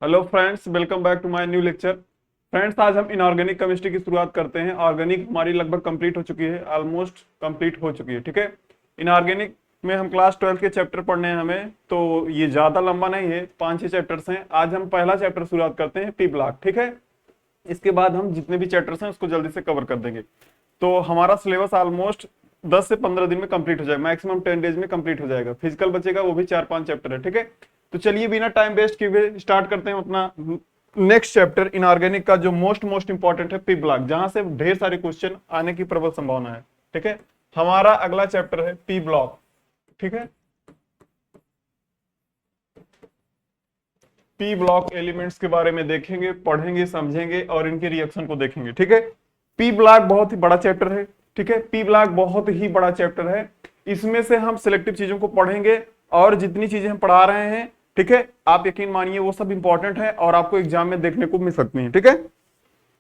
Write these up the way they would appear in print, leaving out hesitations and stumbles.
Hello friends, welcome back to my new lecture. Friends, आज हम inorganic chemistry की शुरुआत करते हैं। ऑर्गेनिक हमारी लगभग कंप्लीट हो चुकी है, ऑलमोस्ट कंप्लीट हो चुकी है। ठीक है, इनऑर्गेनिक में हम क्लास 12 के चैप्टर पढ़ने हैं हमें, तो ये ज़्यादा लंबा नहीं है, 5-6 चैप्टर्स हैं। आज हम पहला चैप्टर शुरुआत करते हैं, पी ब्लॉक। ठीक है, इसके बाद हम जितने भी चैप्टर्स हैं उसको जल्दी से कवर कर देंगे। तो हमारा सिलेबस ऑलमोस्ट 10 से 15 दिन में कंप्लीट हो जाएगा, मैक्सिमम 10 डेज में कंप्लीट हो जाएगा। फिजिकल बचेगा, वो भी 4-5 चैप्टर है। ठीक है, तो चलिए बिना टाइम वेस्ट किए हुए स्टार्ट करते हैं अपना नेक्स्ट चैप्टर इनऑर्गेनिक का, जो मोस्ट इंपॉर्टेंट है, पी ब्लॉक, जहां से ढेर सारे क्वेश्चन आने की प्रबल संभावना है। ठीक है, हमारा अगला चैप्टर है पी ब्लॉक। ठीक है, पी ब्लॉक एलिमेंट्स के बारे में देखेंगे, पढ़ेंगे, समझेंगे और इनके रिएक्शन को देखेंगे। ठीक है, पी ब्लॉक बहुत ही बड़ा चैप्टर है। ठीक है, पी ब्लॉक बहुत ही बड़ा चैप्टर है। इसमें से हम सिलेक्टिव चीजों को पढ़ेंगे और जितनी चीजें हम पढ़ा रहे हैं, ठीक है, आप यकीन मानिए वो सब इंपॉर्टेंट है और आपको एग्जाम में देखने को मिल सकती है। ठीक है,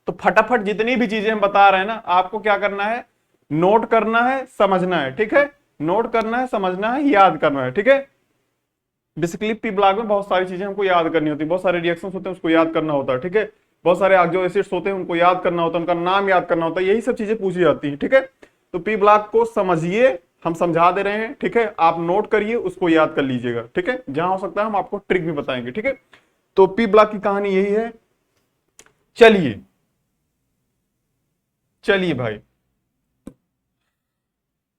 तो फटाफट जितनी भी चीजें हम बता रहे हैं ना, आपको क्या करना है, नोट करना है, समझना है। ठीक है, नोट करना है, समझना है, याद करना है। ठीक है, बेसिकली पी ब्लॉक में बहुत सारी चीजें हमको याद करनी होती है, बहुत सारे रिएक्शंस होते हैं उसको याद करना होता है। ठीक है, बहुत सारे ऑक्सो एसिड्स होते हैं उनको याद करना होता है, उनका नाम याद करना होता है, यही सब चीजें पूछी जाती है। ठीक है, तो पी ब्लॉक को समझिए, हम समझा दे रहे हैं। ठीक है, आप नोट करिए, उसको याद कर लीजिएगा। ठीक है, जहां हो सकता है हम आपको ट्रिक भी बताएंगे। ठीक है, तो पी ब्लॉक की कहानी यही है। चलिए चलिए भाई,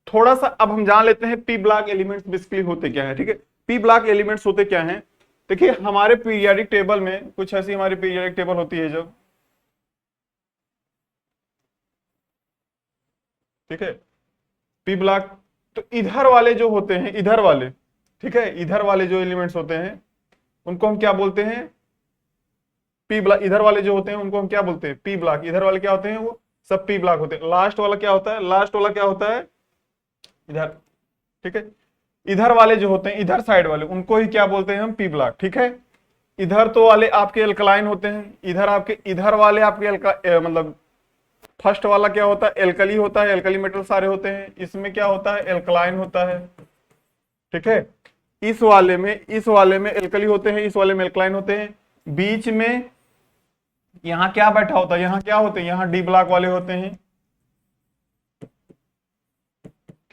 थोड़ा सा अब हम जान लेते हैं पी ब्लॉक एलिमेंट्स बेसिकली होते क्या है। ठीक है, पी ब्लॉक एलिमेंट्स होते क्या हैं। देखिए, हमारे पीरियोडिक टेबल में कुछ ऐसी हमारी पीरियोडिक टेबल होती है जो, ठीक है, पी ब्लॉक, तो इधर वाले जो होते हैं, इधर वाले, ठीक है, इधर वाले जो एलिमेंट्स होते हैं उनको हम क्या बोलते हैं, पी ब्लॉक। इधर वाले जो होते हैं उनको हम क्या बोलते हैं, पी ब्लॉक। इधर वाले क्या होते हैं, वो सब पी ब्लॉक होते हैं। लास्ट वाला क्या होता है, लास्ट वाला क्या होता है, इधर। ठीक है, इधर वाले जो होते हैं, इधर साइड वाले, उनको ही क्या बोलते हैं हम, पी ब्लॉक। ठीक है, इधर तो वाले आपके एल्कलाइन होते हैं, इधर आपके, इधर वाले आपके मतलब फर्स्ट वाला क्या होता है, एल्कली होता है, एल्कली मेटल सारे होते हैं। इसमें क्या होता है, एल्कलाइन होता है। ठीक है, इस वाले में एल्कली होते हैं, इस वाले में एल्कलाइन होते हैं। बीच में यहाँ क्या बैठा होता है, यहाँ क्या होते हैं, यहाँ डी ब्लॉक वाले होते हैं।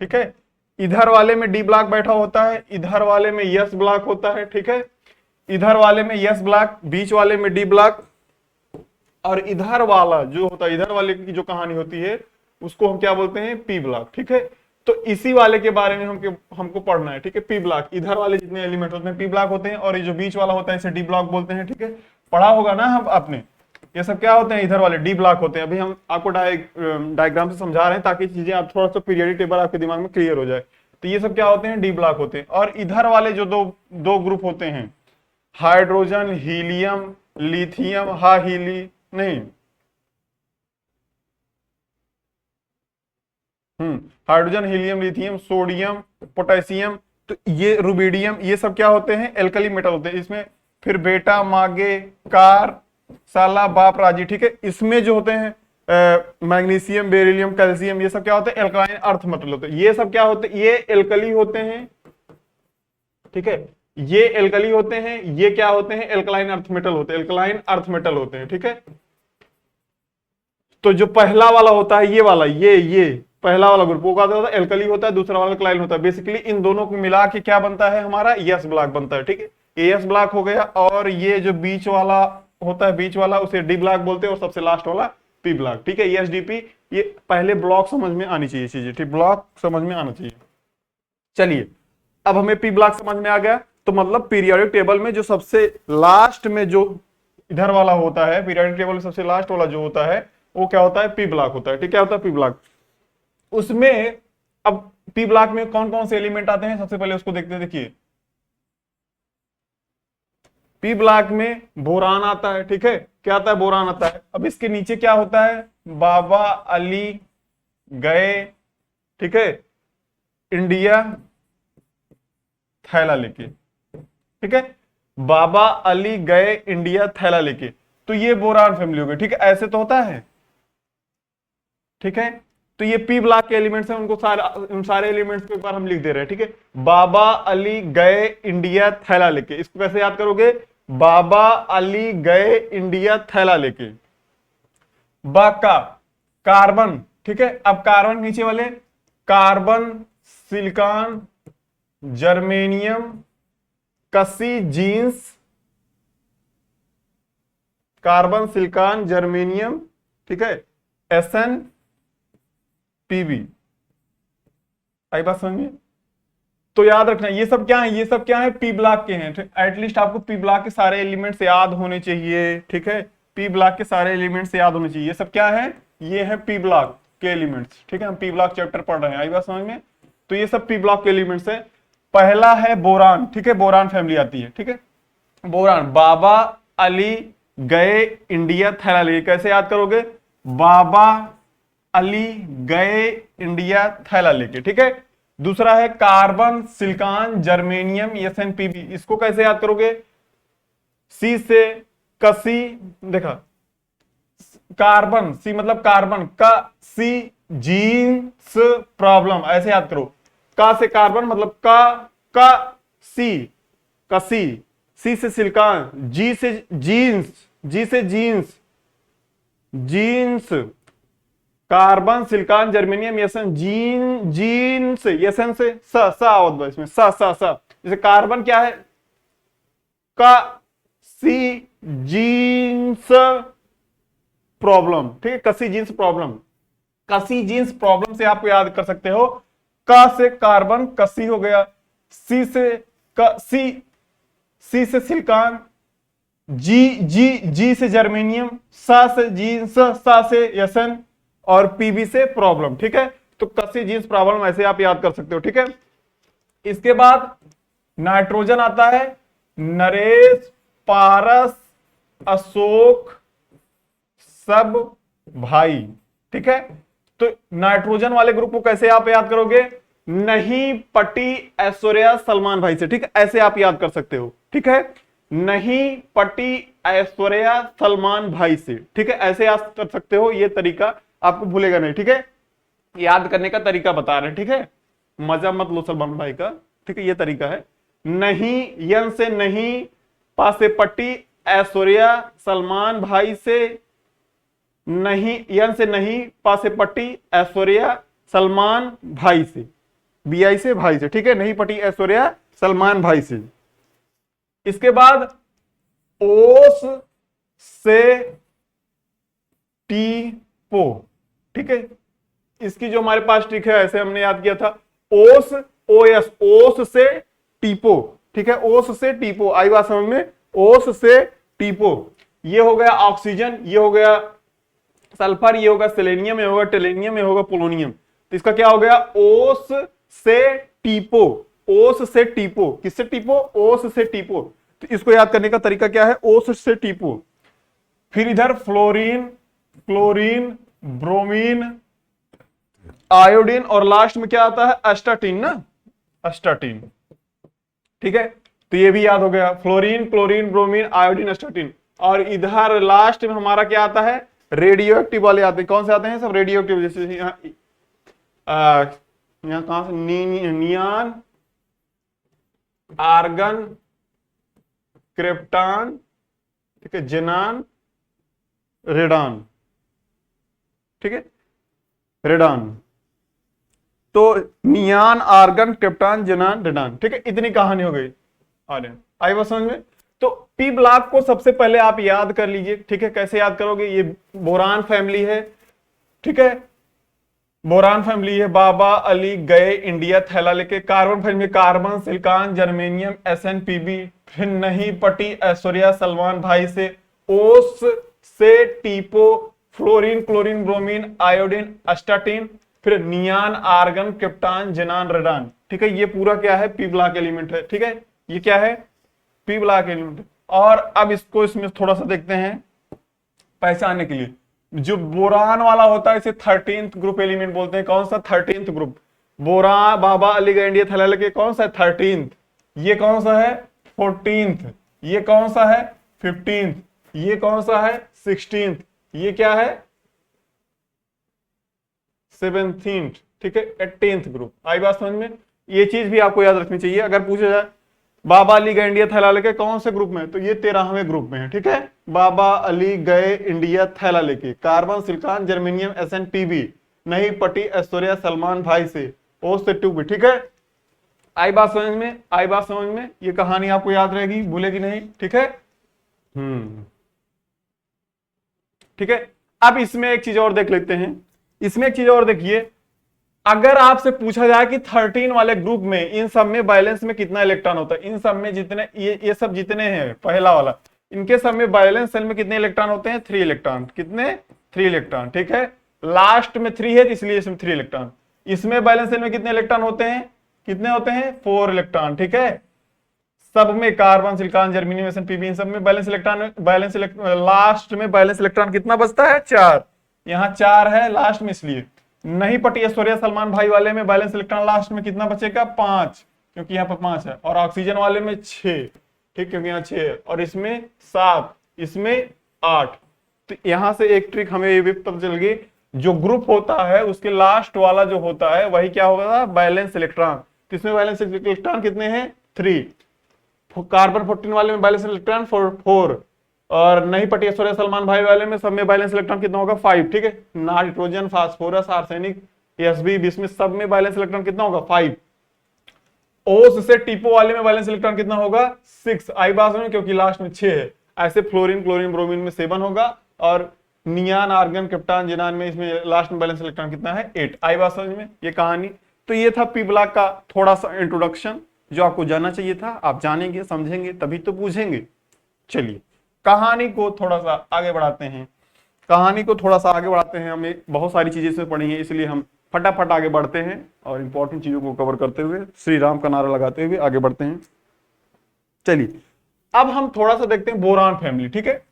ठीक है, इधर वाले में डी ब्लॉक बैठा होता है, इधर वाले में यस ब्लॉक होता है। ठीक है, इधर वाले में यस ब्लॉक, बीच वाले में डी ब्लॉक, और इधर वाला जो होता है, इधर वाले की जो कहानी होती है उसको हम क्या बोलते हैं, पी ब्लॉक। ठीक है, तो इसी वाले के बारे में हमको पढ़ना है। ठीक है, पी ब्लॉक, इधर वाले जितने एलिमेंट होते हैं पी ब्लॉक होते हैं, और ये जो बीच वाला होता है इसे डी ब्लॉक बोलते हैं। ठीक है, पढ़ा होगा ना हम आपने, ये सब क्या होते हैं, इधर वाले डी ब्लॉक होते हैं। अभी हम आपको डायग्राम से समझा रहे हैं ताकि चीजें आप थोड़ा सा पीरियडिक टेबल आपके दिमाग में क्लियर हो जाए। तो ये सब क्या होते हैं, डी ब्लॉक होते हैं। और इधर वाले जो दो दो ग्रुप होते हैं, हाइड्रोजन, हीलियम, लिथियम, हा हीली नहीं, hydrogen, helium, lithium, sodium, potassium, तो ये रुबिडियम, ये सब क्या होते हैं, एल्कली मेटल होते हैं। इसमें फिर बेटा, मागे, कार, साला, बाप, राजी। ठीक है, इसमें जो होते हैं मैग्नीशियम, बेरिलियम, कैल्शियम, ये सब क्या होते हैं, एल्कलाइन अर्थ मेटल होते हैं। ये सब क्या होते हैं, ये एल्कली होते हैं। ठीक है, ये एल्कली होते हैं, ये क्या होते हैं, एल्कलाइन अर्थ मेटल होते हैं, एल्कलाइन अर्थ मेटल होते हैं। ठीक है, तो जो पहला वाला होता है, ये वाला, ये पहला वाला ग्रुप वो क्या होता है, एल्कली होता है, दूसरा वाला क्लाइन होता है। बेसिकली इन दोनों को मिला के क्या बनता है, हमारा यस ब्लॉक बनता है। ठीक है, ये यस ब्लॉक हो गया, और ये जो बीच वाला होता है, बीच वाला उसे डी ब्लॉक बोलते हैं, और सबसे लास्ट वाला पी ब्लॉक। ठीक है, एसडीपी, ये पहले ब्लॉक समझ में आनी चाहिए चीजें, ठीक, ब्लॉक समझ में आना चाहिए। चलिए, अब हमें पी ब्लॉक समझ में आ गया, तो मतलब पीरियोडिक टेबल में जो सबसे लास्ट में जो इधर वाला होता है, पीरियोडिक टेबल में सबसे लास्ट वाला जो होता है वो क्या होता है, पी ब्लॉक होता है। ठीक, क्या होता है, पी ब्लॉक। उसमें अब पी ब्लॉक में कौन कौन से एलिमेंट आते हैं, सबसे पहले उसको देखते हैं। देखिए, पी ब्लॉक में बोरान आता है। ठीक है, क्या आता है, बोरान आता है। अब इसके नीचे क्या होता है, बाबा अली गए, ठीक है, इंडिया थैला लेके। ठीक है, बाबा अली गए इंडिया थैला लेके, तो ये बोरान फैमिली हो गई। ठीक है, ऐसे तो होता है। ठीक है, तो ये पी ब्लॉक के एलिमेंट्स हैं, उनको उन सारे एलिमेंट्स को एक बार हम लिख दे रहे हैं। ठीक है, बाबा अली गए इंडिया थैला लेके, इसको कैसे याद करोगे, बाबा अली गए इंडिया थैला लेके। बा का कार्बन, ठीक है। अब कार्बन नीचे वाले, कार्बन, सिलिकॉन, जर्मेनियम, कसी जींस, कार्बन, सिलिकॉन, जर्मेनियम, ठीक है, एसएन, पीबी। आई बात समझ में? तो याद रखना ये सब क्या है, ये सब क्या है, पी ब्लॉक के हैं। एटलीस्ट आपको पी ब्लॉक के सारे एलिमेंट्स याद होने चाहिए, ठीक है। पी ब्लॉक के सारे एलिमेंट्स याद होने चाहिए। ये सब क्या है, ये है पी ब्लॉक के एलिमेंट्स, ठीक है। हम पी ब्लॉक चैप्टर पढ़ रहे हैं, आई बात समझ में? तो ये सब पी ब्लॉक के एलिमेंट्स है। पहला है बोरान, ठीक है, बोरान फैमिली आती है, ठीक है। बोरान, बाबा अली गए इंडिया थैला लेके, कैसे याद करोगे, बाबा अली गए इंडिया थैला लेके, ठीक है। दूसरा है कार्बन, सिलिकॉन, जर्मेनियम, एसएनपीबी, इसको कैसे याद करोगे, सी से कसी, देखा कार्बन, सी मतलब कार्बन का, सी जीन्स प्रॉब्लम, ऐसे याद करो। का से कार्बन मतलब का सी, कसी, सी से सिलिकॉन, जी से जीन्स, जी से जीन्स, जीन्स, कार्बन, सिलिकॉन, जर्मेनियम, एसन, जीन से, एसन से सा आवत इसमें, सा जैसे कार्बन क्या है, का सी जीन्स प्रॉब्लम, ठीक है, कसी जीन्स प्रॉब्लम। कसी जीन्स प्रॉब्लम से आपको याद कर सकते हो, का से कार्बन, कसी हो गया, सी से सी से सिलिकॉन, जी से जर्मेनियम, सा से जीन्स, सा से एसन, और पीबी से प्रॉब्लम, ठीक है। तो कसी जीन्स प्रॉब्लम ऐसे आप याद कर सकते हो, ठीक है। इसके बाद नाइट्रोजन आता है, नरेश, पारस, अशोक, सब भाई, ठीक है। तो नाइट्रोजन वाले ग्रुप को कैसे आप याद करोगे, नहीं पटी ऐश्वर्या सलमान भाई से, ठीक है, ऐसे आप याद कर सकते हो, ठीक है। नहीं पटी ऐश्वर्या सलमान भाई से, ठीक है, ऐसे याद कर सकते हो। ये तरीका आपको भूलेगा नहीं, ठीक है। याद करने का तरीका बता रहे हैं, ठीक है, मजा मत लो सलमान भाई का, ठीक है, ये तरीका है। नहीं, यन से नहीं, पा से पट्टी, ऐश्वर्या सलमान भाई से, नहीं, यन से नहीं, पा से पट्टी, ऐश्वर्या सलमान भाई से, बीआई से भाई से, ठीक है, नहीं पट्टी ऐश्वर्या सलमान भाई से। इसके बाद ओस से टीपो, ठीक है, इसकी जो हमारे पास ट्रिक है ऐसे हमने याद किया था, ओस, ओएस, ओस से टीपो, ठीक है, ओस से टीपो, आई बात समझ में, ओस से टीपो। ये हो गया ऑक्सीजन, ये हो गया सल्फर, ये होगा सेलेनियम, ये होगा टेलेनियम, ये होगा पोलोनियम। तो इसका क्या हो गया, ओस से टीपो, ओस से टीपो, किससे टीपो, ओस से टीपो। तो इसको याद करने का तरीका क्या है, ओस से टीपो। फिर इधर फ्लोरीन, क्लोरीन, ब्रोमीन, आयोडीन, और लास्ट में क्या आता है, एस्टाटीन ना, एस्टाटीन, ठीक है। तो ये भी याद हो गया, fluorine, chlorine, bromine, iodine, astatine. और इधर लास्ट में हमारा क्या आता है, रेडियो एक्टिव वाले आते हैं। कौन से आते हैं सब, रेडियो एक्टिव, जैसे यहाँ कहां से, नियान, आर्गन, क्रिप्टॉन, ठीक है, जेनान, रेडान, ठीक है, रेडान। तो नियान, आर्गन, क्रिप्टॉन, जेनान, रेडान, ठीक है, इतनी कहानी हो गई। आई बात समझ में? तो पी ब्लॉक को सबसे पहले आप याद कर लीजिए, ठीक है। कैसे याद करोगे, ये बोरान फैमिली है, ठीक है, बोरान फैमिली है, बाबा अली गए इंडिया थैला लेके। Carbon family, carbon, silicon, germanium, SNPB. फिर नहीं पटी ऐश्वर्या सलमान भाई से, ओस से टीपो, fluorine, chlorine, bromine, iodine, astatine, फिर neon, argon, krypton, xenon, radon, ठीक है। ये पूरा क्या है, पी ब्लॉक एलिमेंट है, ठीक है, ये क्या है, पी ब्लॉक एलिमेंट। और अब इसको इसमें थोड़ा सा देखते हैं पहचानने के लिए। जो बोरान वाला होता है इसे 13th ग्रुप एलिमेंट बोलते हैं। कौन सा, 13th ग्रुप। बोरान, बाबा अली गए इंडिया थैला लेके, कौन सा है, 13th। ये कौन सा है, 14th। ये कौन सा है, 15th। ये कौन सा है, 16th। ये क्या है, 17th, ठीक है, 18th ग्रुप। आई बात समझ में? ये चीज भी आपको याद रखनी चाहिए। अगर पूछा जाए बाबा अली गए इंडिया थैला लेके कौन से ग्रुप में, तो ये 13वें ग्रुप में है, ठीक है। बाबा अली गए इंडिया थैला लेके, carbon, silicon, germanium, SN, PB, नहीं पटी ऐश्वर्या सलमान भाई से, ओ से 2B, ठीक है। आई बात समझ में, आई बात समझ में, ये कहानी आपको याद रहेगी, भूलेगी नहीं, ठीक है। ठीक है। अब इसमें एक चीज और देख लेते हैं, इसमें एक चीज और देखिए, अगर आपसे पूछा जाए कि 13 वाले ग्रुप में इन सब में बैलेंस में कितना इलेक्ट्रॉन होता है, इन सब में जितने ये सब जितने हैं पहला वाला, इनके सब में बैलेंस सेल में कितने इलेक्ट्रॉन होते हैं, 3 इलेक्ट्रॉन, कितने, 3 इलेक्ट्रॉन, ठीक है। लास्ट में 3 है इसलिए इसमें 3 इलेक्ट्रॉन। इसमें बैलेंस सेल में कितने इलेक्ट्रॉन होते हैं, कितने होते हैं, 4 इलेक्ट्रॉन, ठीक है। सब में carbon, silicon, germanium, SN, PB, इन सब में बैलेंस इलेक्ट्रॉन, लास्ट में बैलेंस इलेक्ट्रॉन कितना बचता है, 4। यहाँ 4 है लास्ट में, इसलिए नहीं पटी ऐश्वर्या सलमान भाई वाले में बैलेंस इलेक्ट्रॉन लास्ट में कितना बचेगा, 5, क्योंकि यहाँ पर 5 है, और ऑक्सीजन वाले में 6, ठीक, क्योंकि यहाँ 6 है, और इसमें 7, इसमें 8। तो यहां से एक ट्रिक हमें ये भी पता चल गई, जो ग्रुप होता है उसके लास्ट वाला जो होता है वही क्या होगा, बैलेंस इलेक्ट्रॉन। तो इसमें बैलेंस इलेक्ट्रॉन कितने हैं, 3। कार्बन 14 वाले में बैलेंस इलेक्ट्रॉन 4, और नहीं पटी ऐश्वर्या सलमान भाई वाले में सब में बैलेंस इलेक्ट्रॉन कितना होगा, 5, ठीक है। नाइट्रोजन, फास्फोरस, आर्सेनिक, SB, इसमें सब में बैलेंस इलेक्ट्रॉन कितना होगा, 5। ओस से टीपो वाले में बैलेंस इलेक्ट्रॉन कितना होगा, 6। आई बात में, क्योंकि लास्ट में 6 है। ऐसे फ्लोरीन, क्लोरीन, ब्रोमीन में 7 होगा, और नियान, आर्गन, क्रिप्टॉन, जिनान में इसमें लास्ट में बैलेंस इलेक्ट्रॉन कितना है, 8। आई बात समझ में, ये कहानी। तो ये था पी ब्लॉक का थोड़ा सा इंट्रोडक्शन, जो आपको जानना चाहिए था। आप जानेंगे, समझेंगे, तभी तो पूछेंगे। चलिए कहानी को थोड़ा सा आगे बढ़ाते हैं, कहानी को थोड़ा सा आगे बढ़ाते हैं। हमें बहुत सारी चीजें इसमें पढ़ी हैं, इसलिए हम फटाफट आगे बढ़ते हैं और इंपॉर्टेंट चीजों को कवर करते हुए, श्री राम का नारा लगाते हुए आगे बढ़ते हैं। चलिए अब हम थोड़ा सा देखते हैं बोरान फैमिली, ठीक है।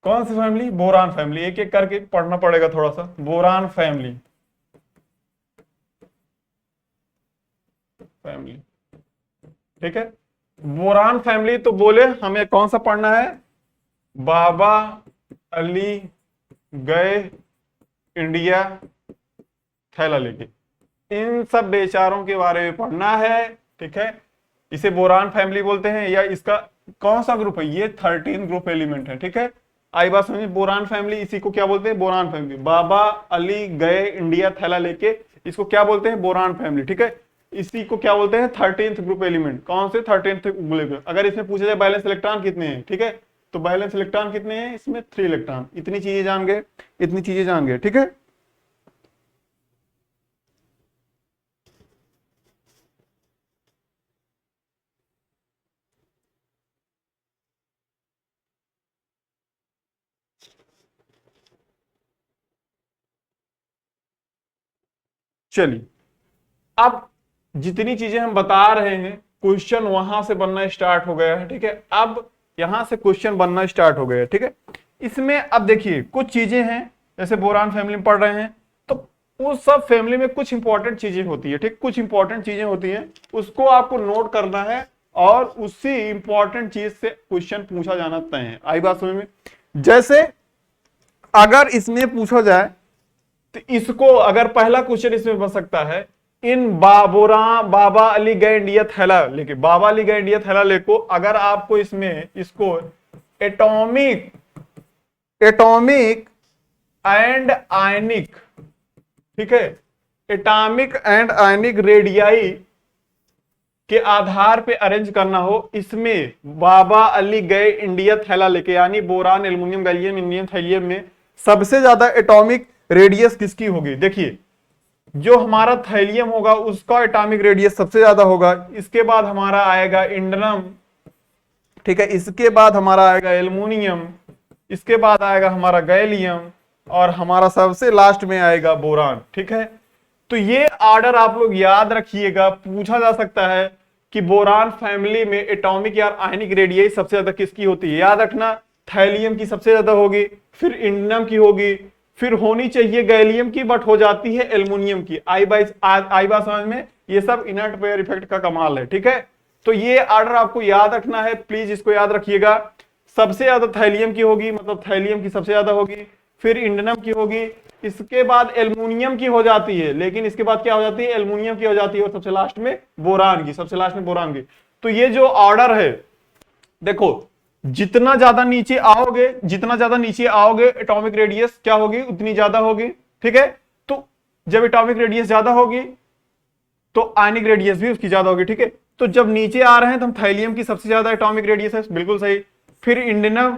कौन सी फैमिली, बोरान फैमिली, एक एक करके पढ़ना पड़ेगा थोड़ा सा। बोरान फैमिली, ठीक है। बोरान फैमिली, तो बोले हमें कौन सा पढ़ना है, बाबा अली गए इंडिया थैला लेके, इन सब बेचारों के बारे में पढ़ना है, ठीक है। इसे बोरान फैमिली बोलते हैं, या इसका कौन सा ग्रुप है, ये 13 ग्रुप एलिमेंट है, ठीक है। आई बात समझ, बोरान फैमिली, इसी को क्या बोलते हैं, बोरान फैमिली। बाबा अली गए इंडिया थैला लेके, इसको क्या बोलते हैं, बोरान फैमिली, ठीक है। इसी को क्या बोलते हैं, 13th ग्रुप एलिमेंट। कौन से, 13th ग्रुप। अगर इसमें पूछा जाए बैलेंस इलेक्ट्रॉन कितने हैं, ठीक है, तो बैलेंस इलेक्ट्रॉन कितने हैं, इसमें 3 इलेक्ट्रॉन। इतनी चीजें जान गए, इतनी चीजें जान गए, ठीक है। चलिए अब जितनी चीजें हम बता रहे हैं, क्वेश्चन वहां से बनना स्टार्ट हो गया है, ठीक है। अब यहां से क्वेश्चन बनना स्टार्ट हो गया है, ठीक है। इसमें अब देखिए कुछ चीजें हैं, जैसे बोरान फैमिली में पढ़ रहे हैं, तो उस सब फैमिली में कुछ इंपॉर्टेंट चीजें होती है, ठीक, कुछ इंपॉर्टेंट चीजें होती हैं, उसको आपको नोट करना है, और उसी इंपॉर्टेंट चीज से क्वेश्चन पूछा जाना तय है। आई बात समझ में। जैसे अगर इसमें पूछा जाए, तो इसको अगर पहला क्वेश्चन इसमें बन सकता है, इन बाबा अली गए इंडिया थैला लेके, बाबा अली गए इंडिया थैला लेको, अगर आपको इसमें इसको एटॉमिक एंड आयनिक, ठीक है, एटॉमिक एंड आयनिक रेडियाई के आधार पे अरेंज करना हो, इसमें बाबा अली गए इंडिया थैला लेके, यानी boron, aluminium, gallium, indium, thallium में सबसे ज्यादा एटॉमिक रेडियस किसकी होगी। देखिए जो हमारा थैलियम होगा उसका एटॉमिक रेडियस सबसे ज्यादा होगा, इसके बाद हमारा आएगा इंडियम, ठीक है, इसके बाद हमारा आएगा एल्युमिनियम, इसके बाद आएगा हमारा गैलियम, और हमारा सबसे लास्ट में आएगा बोरान, ठीक है। तो ये ऑर्डर आप लोग याद रखिएगा, पूछा जा सकता है कि बोरान फैमिली में एटॉमिक या आयनिक रेडियस सबसे ज्यादा किसकी होती है। याद रखना, थैलियम की सबसे ज्यादा होगी, फिर इंडियम की होगी, फिर होनी चाहिए गैलियम की, बट हो जाती है एल्युमिनियम की। आई बात समझ में, ये सब इनर्ट पेयर इफेक्ट का कमाल है, ठीक है। तो ये ऑर्डर आपको याद रखना है, प्लीज इसको याद रखिएगा। सबसे ज्यादा थैलियम की होगी, मतलब थैलियम की सबसे ज्यादा होगी, फिर इंडियम की होगी, इसके बाद एल्युमिनियम की हो जाती है, लेकिन इसके बाद क्या हो जाती है, एल्युमिनियम की हो जाती है, और सबसे लास्ट में बोरान की, सबसे लास्ट में बोरान की। तो ये जो ऑर्डर है, देखो जितना ज्यादा नीचे आओगे, जितना ज्यादा नीचे आओगे एटॉमिक रेडियस क्या होगी, उतनी ज्यादा होगी, ठीक है। तो जब एटॉमिक रेडियस ज्यादा होगी तो आयनिक रेडियस भी उसकी ज्यादा होगी, ठीक है। तो जब नीचे आ रहे हैं तो हम थैलियम की सबसे ज्यादा एटॉमिक रेडियस है, बिल्कुल सही। फिर इंडियम,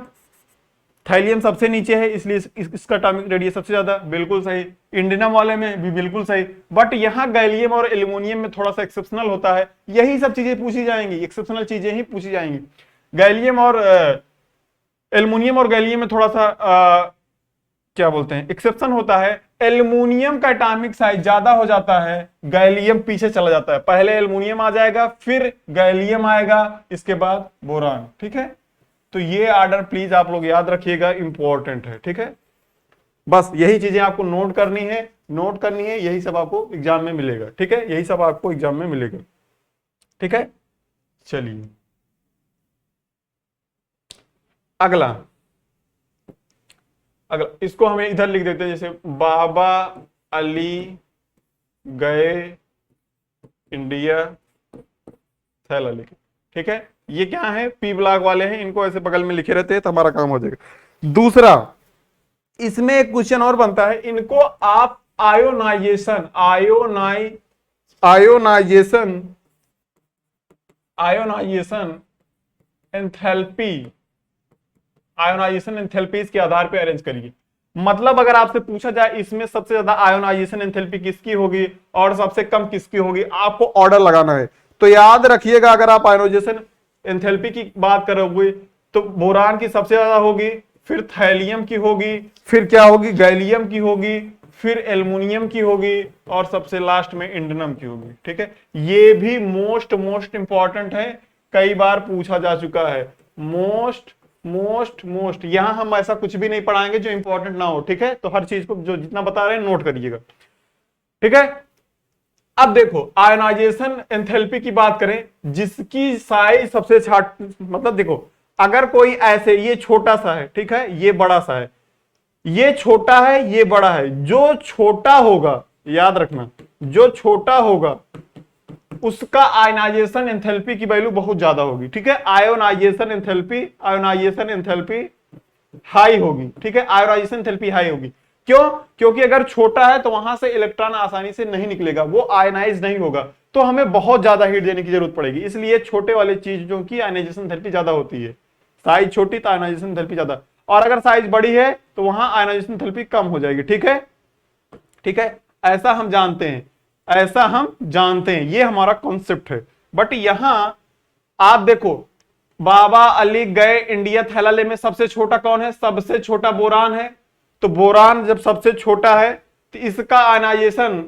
थैलियम सबसे नीचे है इसलिए इसका एटॉमिक रेडियस सबसे ज्यादा, बिल्कुल सही। इंडियम वाले में भी बिल्कुल सही। बट यहां गैलियम और एल्युमिनियम में थोड़ा सा एक्सेप्शनल होता है, यही सब चीजें पूछी जाएंगी, एक्सेप्शनल चीजें ही पूछी जाएंगी। गैलियम और एल्युमिनियम और गैलियम में थोड़ा सा क्या बोलते हैं, एक्सेप्शन होता है। एल्युमिनियम का एटॉमिक साइज ज्यादा हो जाता है, गैलियम पीछे चला जाता है, पहले एल्युमिनियम आ जाएगा, फिर गैलियम आएगा, इसके बाद बोरान, ठीक है। तो ये ऑर्डर प्लीज आप लोग याद रखिएगा, इंपॉर्टेंट है, ठीक है। बस यही चीजें आपको नोट करनी है, नोट करनी है, यही सब आपको एग्जाम में मिलेगा, ठीक है, यही सब आपको एग्जाम में मिलेगा, ठीक है। चलिए अगला, अगला इसको हमें इधर लिख देते हैं, जैसे बाबा अली गए इंडिया थैला लेके, ठीक है। ये क्या है, पी ब्लॉक वाले हैं, इनको ऐसे बगल में लिखे रहते हैं तो हमारा काम हो जाएगा। दूसरा, इसमें एक क्वेश्चन और बनता है, इनको आप ionization, ionization, ionization enthalpy, ionization enthalpies के आधार पर अरेंज करिए। मतलब अगर आपसे पूछा जाए इसमें सबसे ज्यादा आयोनाइजेशन एंथैल्पी किसकी होगी और सबसे कम किसकी होगी, आपको ऑर्डर लगाना है। तो याद रखिएगा, अगर आप आयोनाइजेशन एंथैल्पी की बात करोगे तो बोरान की सबसे ज्यादा होगी, फिर थैलियम की होगी, फिर क्या होगी, गैलियम की होगी, फिर एल्युमिनियम की होगी, और सबसे लास्ट में इंडियम की होगी, ठीक है। ये भी मोस्ट इंपॉर्टेंट है, कई बार पूछा जा चुका है। मोस्ट यहां हम ऐसा कुछ भी नहीं पढ़ाएंगे जो इंपॉर्टेंट ना हो, ठीक है। तो हर चीज को जो जितना बता रहे हैं नोट करिएगा, ठीक है। अब देखो आयोनाइजेशन एंथैल्पी की बात करें, जिसकी साइज सबसे मतलब देखो, अगर कोई ऐसे, ये छोटा सा है, ठीक है, ये बड़ा सा है, ये छोटा है, ये बड़ा है, जो छोटा होगा, याद रखना, जो छोटा होगा उसका आयोनाइजेशन एंथैल्पी की वैल्यू बहुत ज्यादा होगी, ठीक है। आयोनाइजेशन एंथैल्पी हाई होगी, ठीक है, आयोनाइजेशन एंथैल्पी हाई होगी। क्यों? क्योंकि अगर छोटा है तो वहां से इलेक्ट्रॉन आसानी से नहीं निकलेगा, वो आयनाइज नहीं होगा, तो हमें बहुत ज्यादा हीट देने की जरूरत पड़ेगी, इसलिए छोटे वाले चीजों की आयनाइजेशन एंथैल्पी ज्यादा होती है। साइज छोटी तो आयनाइजेशन एंथैल्पी ज्यादा, और अगर साइज बड़ी है तो वहां आयनाइजेशन एंथैल्पी कम हो जाएगी, ठीक है, ठीक है। ऐसा हम जानते हैं, ऐसा हम जानते हैं, ये हमारा कॉन्सेप्ट है। बट यहां आप देखो, बाबा अली गए इंडिया थैलाले में सबसे छोटा कौन है, सबसे छोटा बोरान है। तो बोरान जब सबसे छोटा है तो इसका आयनाइजेशन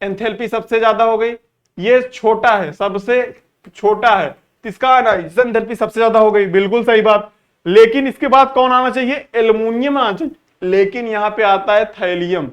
एंथैल्पी सबसे ज्यादा हो गई, ये छोटा है, सबसे छोटा है, तो इसका आयनाइजेशन एंथैल्पी सबसे ज्यादा हो गई, बिल्कुल सही बात। लेकिन इसके बाद कौन आना चाहिए, एल्युमिनियम आना चाहिए, लेकिन यहां पे आता है थैलियम,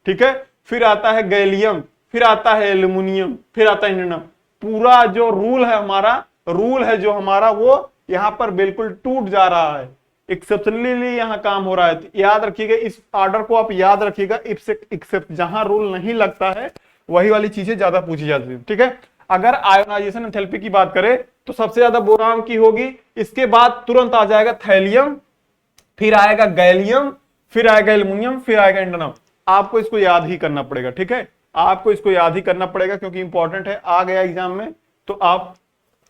ठीक है, फिर आता है गैलियम, फिर आता है एल्युमिनियम, फिर आता है इंडियम। पूरा जो रूल है हमारा, रूल है जो हमारा, वो यहां पर बिल्कुल टूट जा रहा है, एक्सेप्शनली यहां काम हो रहा है। तो याद रखिएगा, इस ऑर्डर को आप याद रखिएगा, एक्सेप्ट जहां रूल नहीं लगता है वही वाली चीजें ज्यादा पूछी जाती है, ठीक है। अगर आयोनाइजेशन एंथैल्पी की बात करें तो सबसे ज्यादा बोरान की होगी, इसके बाद तुरंत आ जाएगा थैलियम, फिर आएगा गैलियम, फिर आएगा एल्युमिनियम, फिर आएगा इंडियम। आपको इसको याद ही करना पड़ेगा, ठीक है, आपको इसको याद ही करना पड़ेगा, क्योंकि इंपॉर्टेंट है, आ गया एग्जाम में। तो आप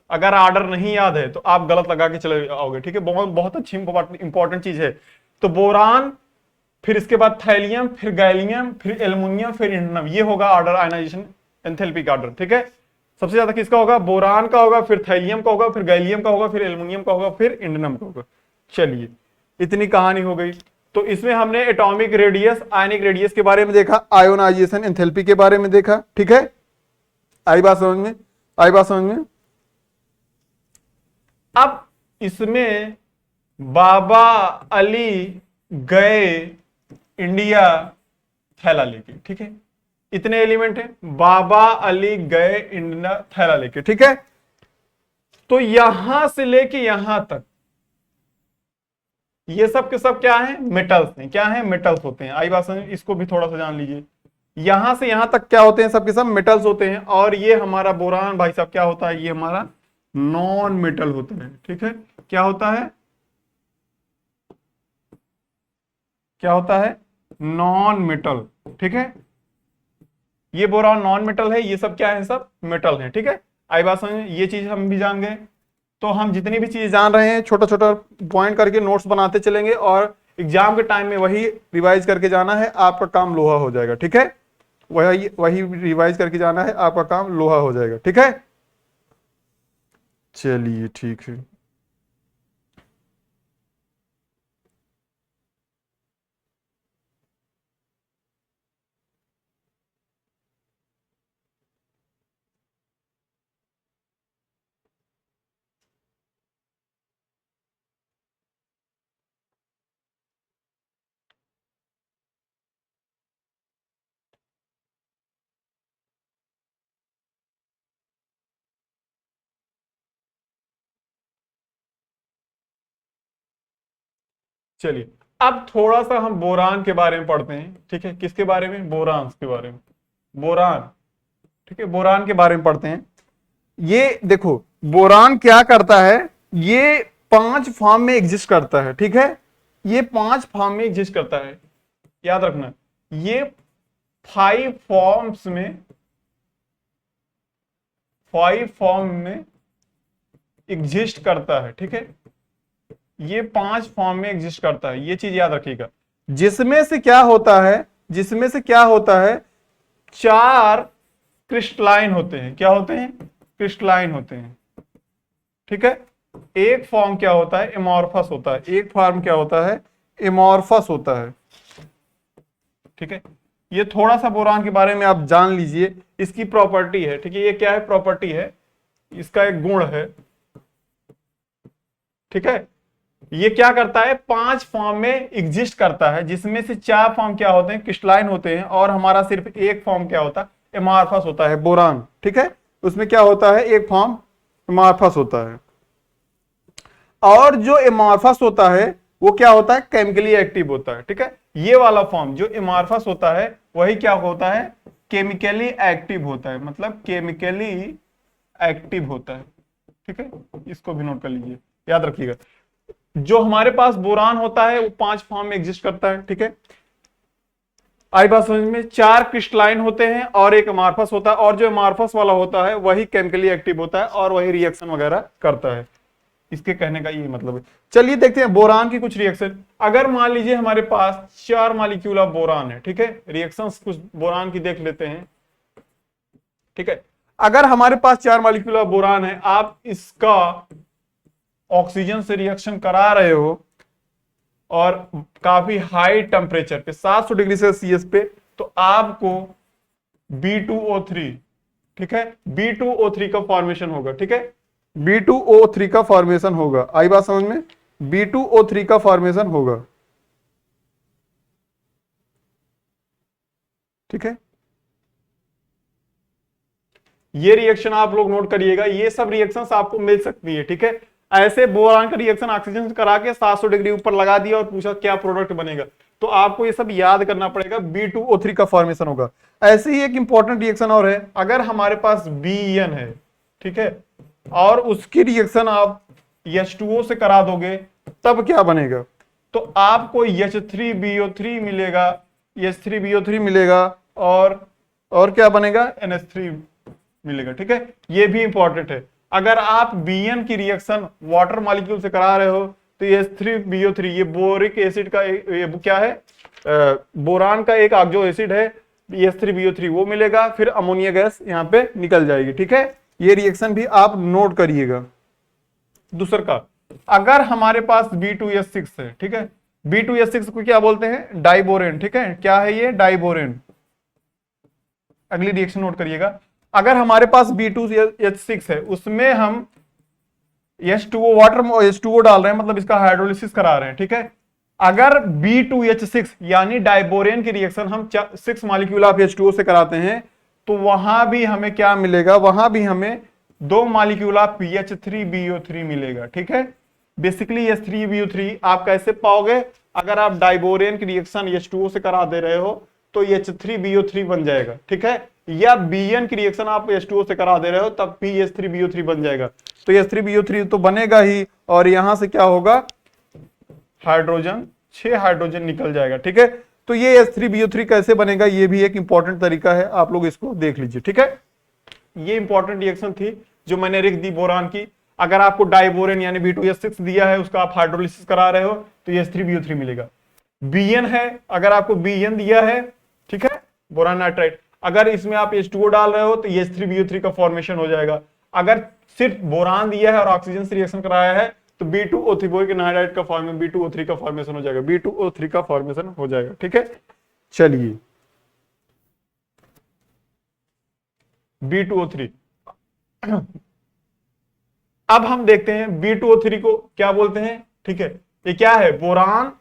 अगर ऑर्डर नहीं याद है तो आप गलत लगा के चले आओगे, ठीक है। बहुत बहुत अच्छी इंपॉर्टेंट चीज है। तो बोरान, फिर इसके बाद थैलियम, फिर गैलियम, फिर एल्युमिनियम, फिर इंडियम, ये होगा ऑर्डर आयनाइजेशन एंथैल्पी का ऑर्डर, ठीक है। सबसे ज्यादा किसका होगा, बोरान का होगा, फिर थैलियम का होगा, फिर गैलियम का होगा, फिर एल्युमिनियम का होगा, फिर इंडियम का होगा। चलिए इतनी कहानी हो गई। तो इसमें हमने एटॉमिक रेडियस, आयनिक रेडियस के बारे में देखा, आयोनाइजेशन एंथैल्पी के बारे में देखा, ठीक है। आई बात समझ में, आई बात समझ में। अब इसमें बाबा अली गए इंडिया थैला लेके, ठीक है, इतने एलिमेंट है, बाबा अली गए इंडिया थैला लेके, ठीक है। तो यहां से लेके यहां तक ये सब के सब क्या है, मेटल्स हैं। क्या है, मेटल्स होते हैं। आई बात समझ, इसको भी थोड़ा सा जान लीजिए। यहां से यहां तक क्या होते हैं, सब के सब मेटल्स होते हैं। और ये हमारा बोरान भाई साहब क्या होता है, ये हमारा नॉन मेटल होता है। ठीक है, क्या होता है, क्या होता है, नॉन मेटल। ठीक है, ये बोरान नॉन मेटल है, ये सब क्या है, सब मेटल है। ठीक है, आई बात समझ, ये चीज हम भी जान गए। तो हम जितनी भी चीज जान रहे हैं छोटा छोटा पॉइंट करके नोट्स बनाते चलेंगे, और एग्जाम के टाइम में वही रिवाइज करके जाना है, आपका काम लोहा हो जाएगा। ठीक है, वही वही रिवाइज करके जाना है, आपका काम लोहा हो जाएगा। ठीक है, चलिए ठीक है। चलिए, अब थोड़ा सा हम बोरान के बारे में पढ़ते हैं। ठीक है, किसके बारे में, बोरान के बारे में, बोरान। ठीक है, बोरान के बारे में पढ़ते हैं। ये देखो, बोरान क्या करता है, ये 5 फॉर्म में एग्जिस्ट करता है। ठीक है, ये 5 फॉर्म में एग्जिस्ट करता है, याद रखना। ये 5 फॉर्म में एग्जिस्ट करता है। ठीक है, ये 5 फॉर्म में एग्जिस्ट करता है, ये चीज याद रखिएगा। जिसमें से क्या होता है, जिसमें से क्या होता है, 4 क्रिस्टलाइन होते हैं। क्या होते हैं, क्रिस्टलाइन होते हैं। ठीक है, एक फॉर्म क्या होता है, एमॉर्फस होता है। एक फॉर्म क्या होता है, एमॉर्फस होता है। ठीक है, ये थोड़ा सा बोरान के बारे में आप जान लीजिए, इसकी प्रॉपर्टी है। ठीक है, ये क्या है, प्रॉपर्टी है, इसका एक गुण है। ठीक है, ये क्या करता है, 5 फॉर्म में एग्जिस्ट करता है, जिसमें से 4 फॉर्म क्या होते हैं, क्रिस्टलाइन होते हैं, और हमारा सिर्फ एक फॉर्म क्या होता है, एमॉर्फस होता है, बोरान। ठीक है, उसमें क्या होता है, एक फॉर्म एमॉर्फस होता है। और जो एमॉर्फस होता है वो क्या होता है, केमिकली एक्टिव होता है। ठीक है, ये वाला फॉर्म जो एमॉर्फस होता है वही क्या होता है, केमिकली एक्टिव होता है, मतलब केमिकली एक्टिव होता है। ठीक है, इसको भी नोट कर लीजिए, याद रखिएगा। जो हमारे पास बोरान होता है वो 5 फॉर्म में एग्जिस्ट करता है। ठीक है, आई बात समझ में, 4 क्रिस्टलाइन होते हैं और एक एमॉर्फस होता है, और जो एमॉर्फस वाला होता है वही केमिकली एक्टिव होता है और वही रिएक्शन वगैरह करता है। इसके कहने का ये मतलब है। चलिए देखते हैं बोरान की कुछ रिएक्शन। अगर मान लीजिए हमारे पास 4 मॉलिक्यूल ऑफ बोरान है। ठीक है, रिएक्शंस कुछ बोरान की देख लेते हैं। ठीक है, अगर हमारे पास 4 मॉलिक्यूल ऑफ बोरान है, आप इसका ऑक्सीजन से रिएक्शन करा रहे हो और काफी हाई टेम्परेचर पे 700 डिग्री सेल्सियस पे, तो आपको B2O3, ठीक है, B2O3 का फॉर्मेशन होगा। ठीक है, B2O3 का फॉर्मेशन होगा। आई बात समझ में, B2O3 का फॉर्मेशन होगा। ठीक है, ये रिएक्शन आप लोग नोट करिएगा, ये सब रिएक्शंस आपको मिल सकती है। ठीक है, ऐसे बोरान का रिएक्शन ऑक्सीजन से करा के 700 डिग्री ऊपर लगा दिया और पूछा क्या प्रोडक्ट बनेगा, तो आपको ये सब याद करना पड़ेगा, B2O3 का फॉर्मेशन होगा। ऐसे ही एक इंपॉर्टेंट रिएक्शन और है, अगर हमारे पास BN है, ठीक है, और उसकी रिएक्शन आप H2O से करा दोगे, तब क्या बनेगा, तो आपको H3BO3 मिलेगा, H3BO3 मिलेगा, और क्या बनेगा, NH3 मिलेगा। ठीक है, ये भी इंपॉर्टेंट है। अगर आप BN की रिएक्शन वाटर मॉलिक्यूल से करा रहे हो, तो H3BO3 ये बोरिक एसिड का ये क्या है, बोरान का एक ऑक्सो एसिड है, H3BO3 वो मिलेगा, फिर अमोनिया गैस यहां पे निकल जाएगी। ठीक है, ये रिएक्शन भी आप नोट करिएगा। दूसरा का, अगर हमारे पास B2S6 है, ठीक है, B2S6 को क्या बोलते हैं, डाइबोरेन। ठीक है, क्या है ये, डाइबोरेन। अगली रिएक्शन नोट करिएगा, अगर हमारे पास B2H6 है, उसमें हम H2O वाटर H2O डाल रहे हैं, मतलब इसका हाइड्रोलिसिस करा रहे हैं। ठीक है, अगर B2H6 यानी डाइबोरेन की रिएक्शन हम 6 मॉलिक्यूल ऑफ H2O से कराते हैं, तो वहां भी हमें क्या मिलेगा, वहां भी हमें 2 मॉलिक्यूल ऑफ H3BO3 मिलेगा। ठीक है, बेसिकली H3BO3 आप कैसे पाओगे? अगर आप डाइबोरेन की रिएक्शन H2O से करा दे रहे हो तो H3BO3 बन जाएगा, ठीक है, या BN की रिएक्शन आप H2O से करा दे रहे हो तब H3BO3 बन जाएगा। तो H3BO3 तो बनेगा ही, और यहां से क्या होगा, हाइड्रोजन, 6 हाइड्रोजन निकल जाएगा, ठीक है। तो ये H3BO3 कैसे बनेगा, ये भी एक इंपॉर्टेंट तरीका है, आप लोग इसको देख लीजिए, ठीक है। ये इंपॉर्टेंट रिएक्शन थी जो मैंने लिख दी बोरान की। अगर आपको डाइबोरेन यानी B2S6 दिया है, उसका आप हाइड्रोलिसिस करा रहे हो तो H3BO3 मिलेगा। BN है, अगर आपको BN दिया है, ठीक है, बोरान नाइट्राइड, अगर इसमें आप H2O डाल रहे हो तो H3BO3 का फॉर्मेशन हो जाएगा। अगर सिर्फ बोरान दिया है और ऑक्सीजन से रिएक्शन कराया है तो B2O3 बोरिक एनहाइड्राइड का फॉर्मेशन, B2O3 का फॉर्मेशन हो जाएगा, B2O3 का फॉर्मेशन हो जाएगा, ठीक है। चलिए B2O3, अब हम देखते हैं B2O3 को क्या बोलते हैं, ठीक है। ये क्या है, बोरान,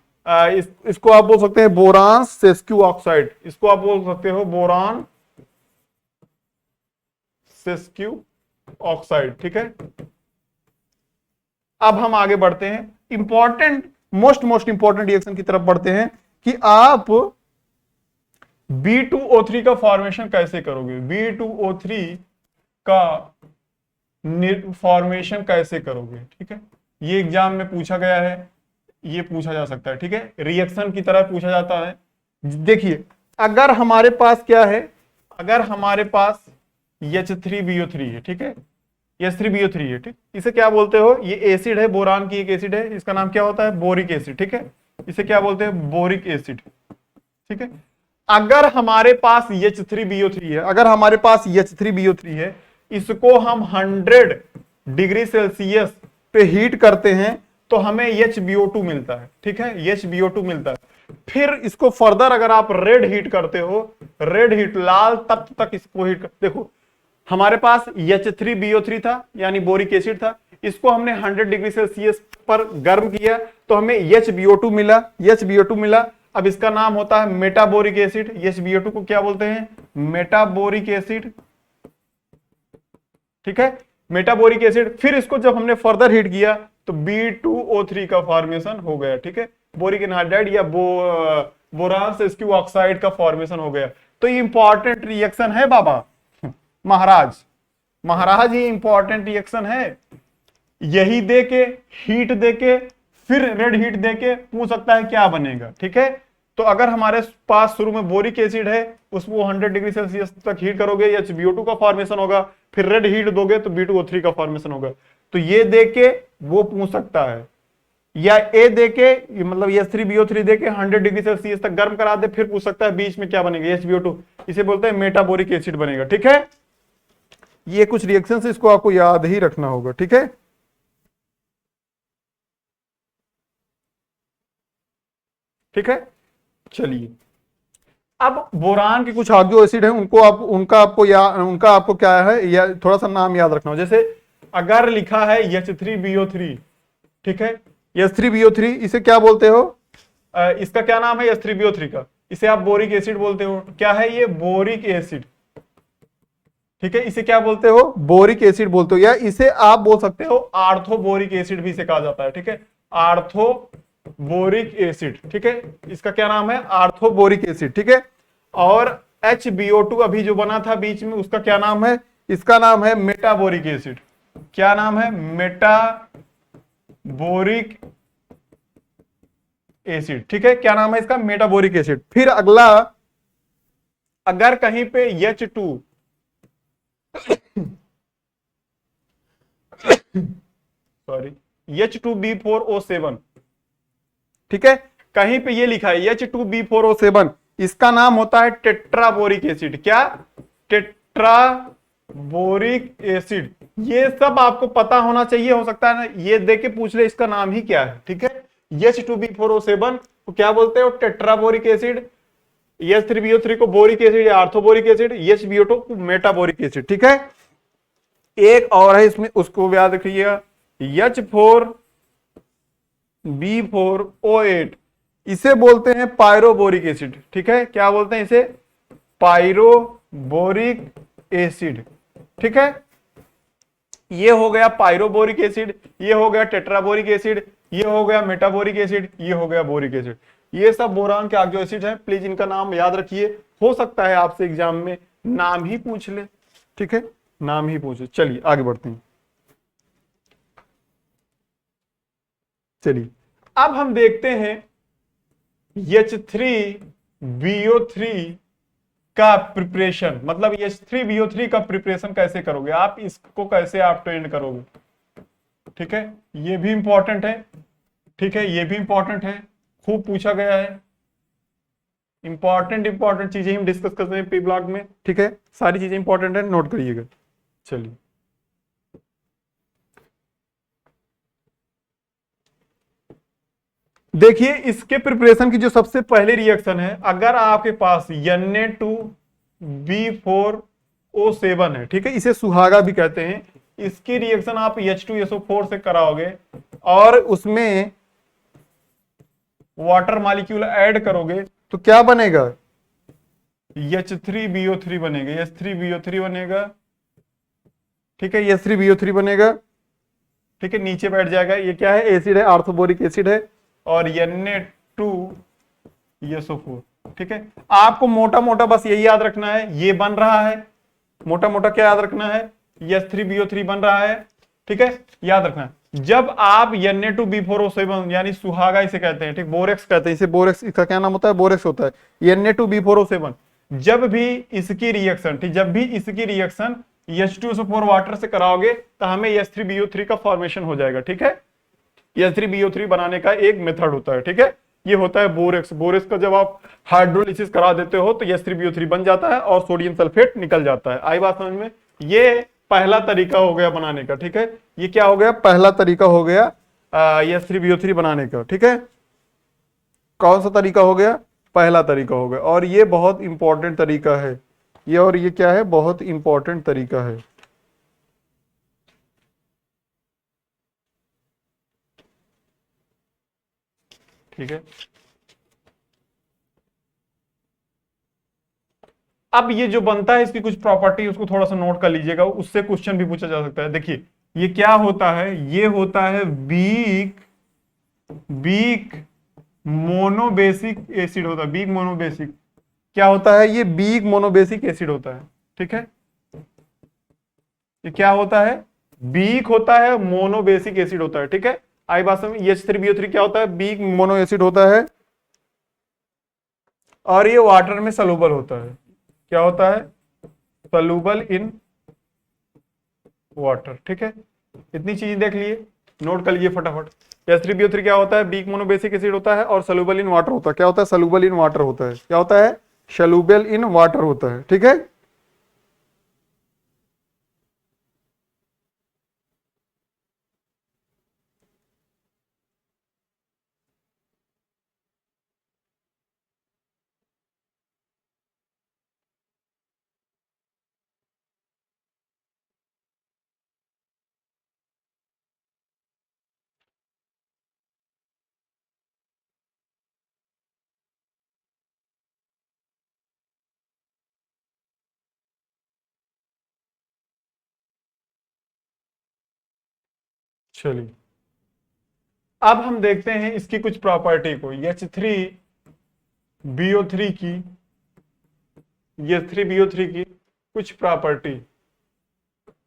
इसको आप बोल सकते हैं बोरान सेस्क्यू ऑक्साइड, इसको आप बोल सकते हो बोरान सेस्क्यू ऑक्साइड, ठीक है। अब हम आगे बढ़ते हैं, इंपॉर्टेंट मोस्ट इंपॉर्टेंट रिएक्शन की तरफ बढ़ते हैं कि आप B2O3 का फॉर्मेशन कैसे करोगे, B2O3 का फॉर्मेशन कैसे करोगे, ठीक है। ये एग्जाम में पूछा गया है, ये पूछा जा सकता है, ठीक है, रिएक्शन की तरह पूछा जाता है। देखिए अगर हमारे पास क्या है, अगर हमारे पास H3BO3 है, ठीक है, H3BO3 है, ठीक, इसे क्या बोलते हो, ये एसिड है, बोरान की एक एसिड है, इसका नाम क्या होता है, बोरिक एसिड, ठीक है, इसे क्या बोलते हैं, बोरिक एसिड, ठीक है। अगर हमारे पास H3BO3 है, अगर हमारे पास H3BO3 है, इसको हम 100 डिग्री सेल्सियस पे हीट करते हैं तो हमें HBO2 मिलता है, ठीक है, HBO2 मिलता है। फिर इसको फर्दर अगर आप रेड हीट करते हो, रेड हीट, लाल तत्व तक इसको हीट, देखो हमारे पास H3BO3 था यानी बोरिक एसिड था, इसको हमने 100 डिग्री सेल्सियस पर गर्म किया तो हमें HBO2 मिला, HBO2 मिला। अब इसका नाम होता है मेटाबोरिक एसिड, HBO2 को क्या बोलते हैं, मेटाबोरिक एसिड, ठीक है, मेटाबोरिक एसिड। फिर इसको जब हमने फर्दर हीट किया तो B2O3 का फॉर्मेशन हो गया, ठीक है, बोरिक एनहाइड्राइड या बोरान सेस्क्यू ऑक्साइड का फॉर्मेशन हो गया। तो ये इंपॉर्टेंट रिएक्शन है बाबा, महाराज, महाराज ये इंपॉर्टेंट रिएक्शन है। यही देके, हीट देके, फिर रेड हीट देके पूछ सकता है क्या बनेगा, ठीक है। तो अगर हमारे पास शुरू में बोरिक एसिड है, उसको 100 डिग्री सेल्सियस तक हीट करोगे, HBO2 का फॉर्मेशन होगा, फिर रेड हीट दोगे तो B2O3 का फॉर्मेशन होगा। तो ये देके वो पूछ सकता है, या ए देके, मतलब H3BO3 देके 100 डिग्री सेल्सियस तक गर्म करा दे, फिर पूछ सकता है बीच में क्या बनेगा, HBO2, इसे बोलते हैं मेटाबोरिक एसिड बनेगा, ठीक है। ये कुछ रिएक्शन से इसको आपको याद ही रखना होगा, ठीक है। ठीक है, चलिए अब बोरान के कुछ ऑक्सो एसिड है, उनका आपको क्या है, या थोड़ा सा नाम याद रखना हो। जैसे अगर लिखा है H3BO3, ठीक है, H3BO3 इसे क्या बोलते हो, इसका क्या नाम है H3BO3 का, इसे आप बोरिक एसिड बोलते हो। क्या है ये, बोरिक एसिड, ठीक है, इसे क्या बोलते हो, बोरिक एसिड बोलते हो, या इसे आप बोल सकते हो आर्थोबोरिक एसिड भी इसे कहा जाता है, ठीक है, आर्थोबोरिक एसिड, ठीक है, इसका क्या नाम है, आर्थोबोरिक एसिड, ठीक है। और HBO2 अभी जो बना था बीच में, उसका क्या नाम है, इसका नाम है मेटाबोरिक एसिड। क्या नाम है, मेटाबोरिक एसिड, ठीक है, क्या नाम है इसका, मेटाबोरिक एसिड। फिर अगला, अगर कहीं पे H2 सॉरी H2B4O7, ठीक है, कहीं पे ये लिखा है H2B4O7, इसका नाम होता है टेट्राबोरिक एसिड। क्या, टेट्राबोरिक एसिड। ये सब आपको पता होना चाहिए, हो सकता है ना ये देके पूछ ले इसका नाम ही क्या है, ठीक है। H2B4O7 को क्या बोलते हो, टेट्राबोरिक एसिड, H3BO3 को बोरिक एसिड या आर्थोबोरिक एसिड, HBO2 को मेटाबोरिक एसिड, ठीक है। एक और है इसमें, उसको याद रखिएगा, H4B4O8, इसे बोलते हैं पायरोबोरिक एसिड, ठीक है, क्या बोलते हैं इसे, पायरोबोरिक एसिड, ठीक है। ये हो गया पायरोबोरिक एसिड, ये हो गया टेट्राबोरिक एसिड, ये हो गया मेटाबोरिक एसिड, ये हो गया बोरिक एसिड। ये सब बोरान के आगे एसिड है, प्लीज इनका नाम याद रखिए। हो सकता है आपसे एग्जाम में नाम ही पूछ ले, ठीक है, नाम ही पूछे। चलिए आगे बढ़ते हैं। चलिए अब हम देखते हैं H3BO3 का प्रिपरेशन, मतलब H3BO3 का प्रिपरेशन कैसे करोगे आप, इसको कैसे आप ट्रेंड करोगे, ठीक है, ये भी इंपॉर्टेंट है, ठीक है, ये भी इंपॉर्टेंट है, खूब पूछा गया है। इंपॉर्टेंट चीजें हम डिस्कस करते हैं पी ब्लॉक में, ठीक है, सारी चीजें इंपॉर्टेंट है, नोट करिएगा। चलिए तो देखिए इसके प्रिपरेशन की जो सबसे पहले रिएक्शन है, अगर आपके पास Na2B4O7 है, ठीक है, इसे सुहागा भी कहते हैं, इसकी रिएक्शन आप H2SO4 से कराओगे और उसमें वाटर मॉलिक्यूल ऐड करोगे तो क्या बनेगा, H3BO3 बनेगा, H3BO3 बनेगा, ठीक है, H3BO3 बनेगा, ठीक है, नीचे बैठ जाएगा। ये क्या है, एसिड है, आर्थोबोरिक एसिड है, और Na2SO4, ठीक है। आपको मोटा मोटा बस यही याद रखना है, ये बन रहा है, मोटा मोटा क्या याद रखना है, H3BO3 बन रहा है, ठीक है, याद रखना है। जब आप Na2B4O7 यानी सुहागा इसे कहते हैं, ठीक, बोरेक्स कहते हैं इसे, बोरेक्स, इसका क्या नाम होता है, बोरेक्स होता है। Na2B4O7 जब भी इसकी रिएक्शन, ठीक, जब भी इसकी रिएक्शन H2SO4 वाटर से कराओगे तो हमें H3BO3 का फॉर्मेशन हो जाएगा, ठीक है। H3BO3 बनाने का एक मेथड होता है, ठीक है, ये होता है बोरेक्स। बोरेक्स का जब आप हाइड्रोलिसिस करा देते हो तो H3BO3 बन जाता है और सोडियम सल्फेट निकल जाता है। आई बात समझ में, ये पहला तरीका हो गया बनाने का, ठीक है, ये क्या हो गया, पहला तरीका हो गया H3BO3 बनाने का, ठीक है। कौन सा तरीका हो गया, पहला तरीका हो गया, और ये बहुत इंपॉर्टेंट तरीका है ये, और ये क्या है, बहुत इंपॉर्टेंट तरीका है, ठीक है। अब ये जो बनता है इसकी कुछ प्रॉपर्टी, उसको थोड़ा सा नोट कर लीजिएगा, उससे क्वेश्चन भी पूछा जा सकता है। देखिए ये क्या होता है, ये होता है वीक वीक मोनोबेसिक एसिड होता है, वीक मोनोबेसिक, क्या होता है, ये वीक मोनोबेसिक एसिड होता है, ठीक है। ये क्या होता है, वीक होता है, मोनोबेसिक एसिड होता है, ठीक है। आई बात समझ, H3BO3 क्या होता है, वीक मोनो एसिड होता है, और ये वाटर में सलूबल होता है, क्या होता है, सलूबल इन वाटर, ठीक है। इतनी चीजें देख लिए, नोट कर लीजिए फटाफट। H3BO3 क्या होता है, वीक मोनोबेसिक एसिड होता है और सलूबल इन वाटर होता है, क्या होता है, सलूबल इन वाटर होता है, क्या होता है, सलूबल इन वाटर होता है, ठीक है। चलिए अब हम देखते हैं इसकी कुछ प्रॉपर्टी को, H3BO3 की, H3BO3 की कुछ प्रॉपर्टी,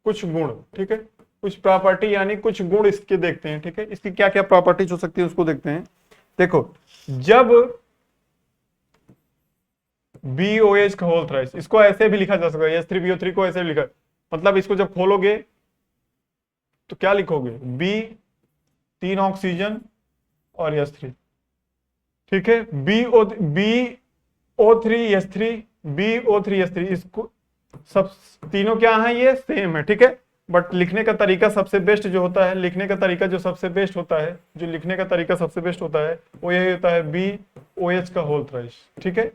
कुछ गुण, ठीक है, कुछ प्रॉपर्टी यानी कुछ गुण इसके देखते हैं, ठीक है। इसकी क्या क्या प्रॉपर्टीज हो सकती है उसको देखते हैं। देखो जब BOH का होल थ्राइस, इसको ऐसे भी लिखा जा सकता है, H3BO3 को ऐसे भी लिखा, मतलब इसको जब खोलोगे तो क्या लिखोगे, B 3 ऑक्सीजन और H3, ठीक है, BO3H3 BO3H3, इसको सब तीनों क्या है, ये सेम है, ठीक है, बट लिखने का तरीका सबसे बेस्ट जो होता है, लिखने का तरीका जो सबसे बेस्ट होता है, जो लिखने का तरीका सबसे बेस्ट होता है वो यही होता है BOH का होल थ्राइस, ठीक है।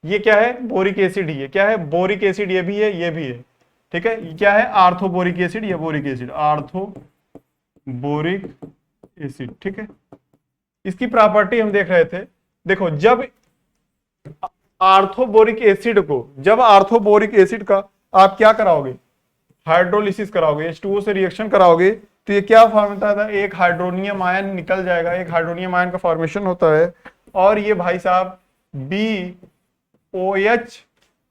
ये क्या है, बोरिक एसिड ही है, क्या है, बोरिक एसिड, ये भी है, ये भी है, ठीक है। ये क्या है, आर्थोबोरिक एसिड या बोरिक एसिड, आर्थोबोरिक एसिड, ठीक है। इसकी प्रॉपर्टी हम देख रहे थे। देखो जब आर्थोबोरिक एसिड का आप क्या कराओगे, हाइड्रोलिसिस कराओगे, H2O से रिएक्शन कराओगे, तो ये क्या फॉर्म होता है, एक हाइड्रोनियम आयन निकल जाएगा, एक हाइड्रोनियम आयन का फॉर्मेशन होता है, और ये भाई साहब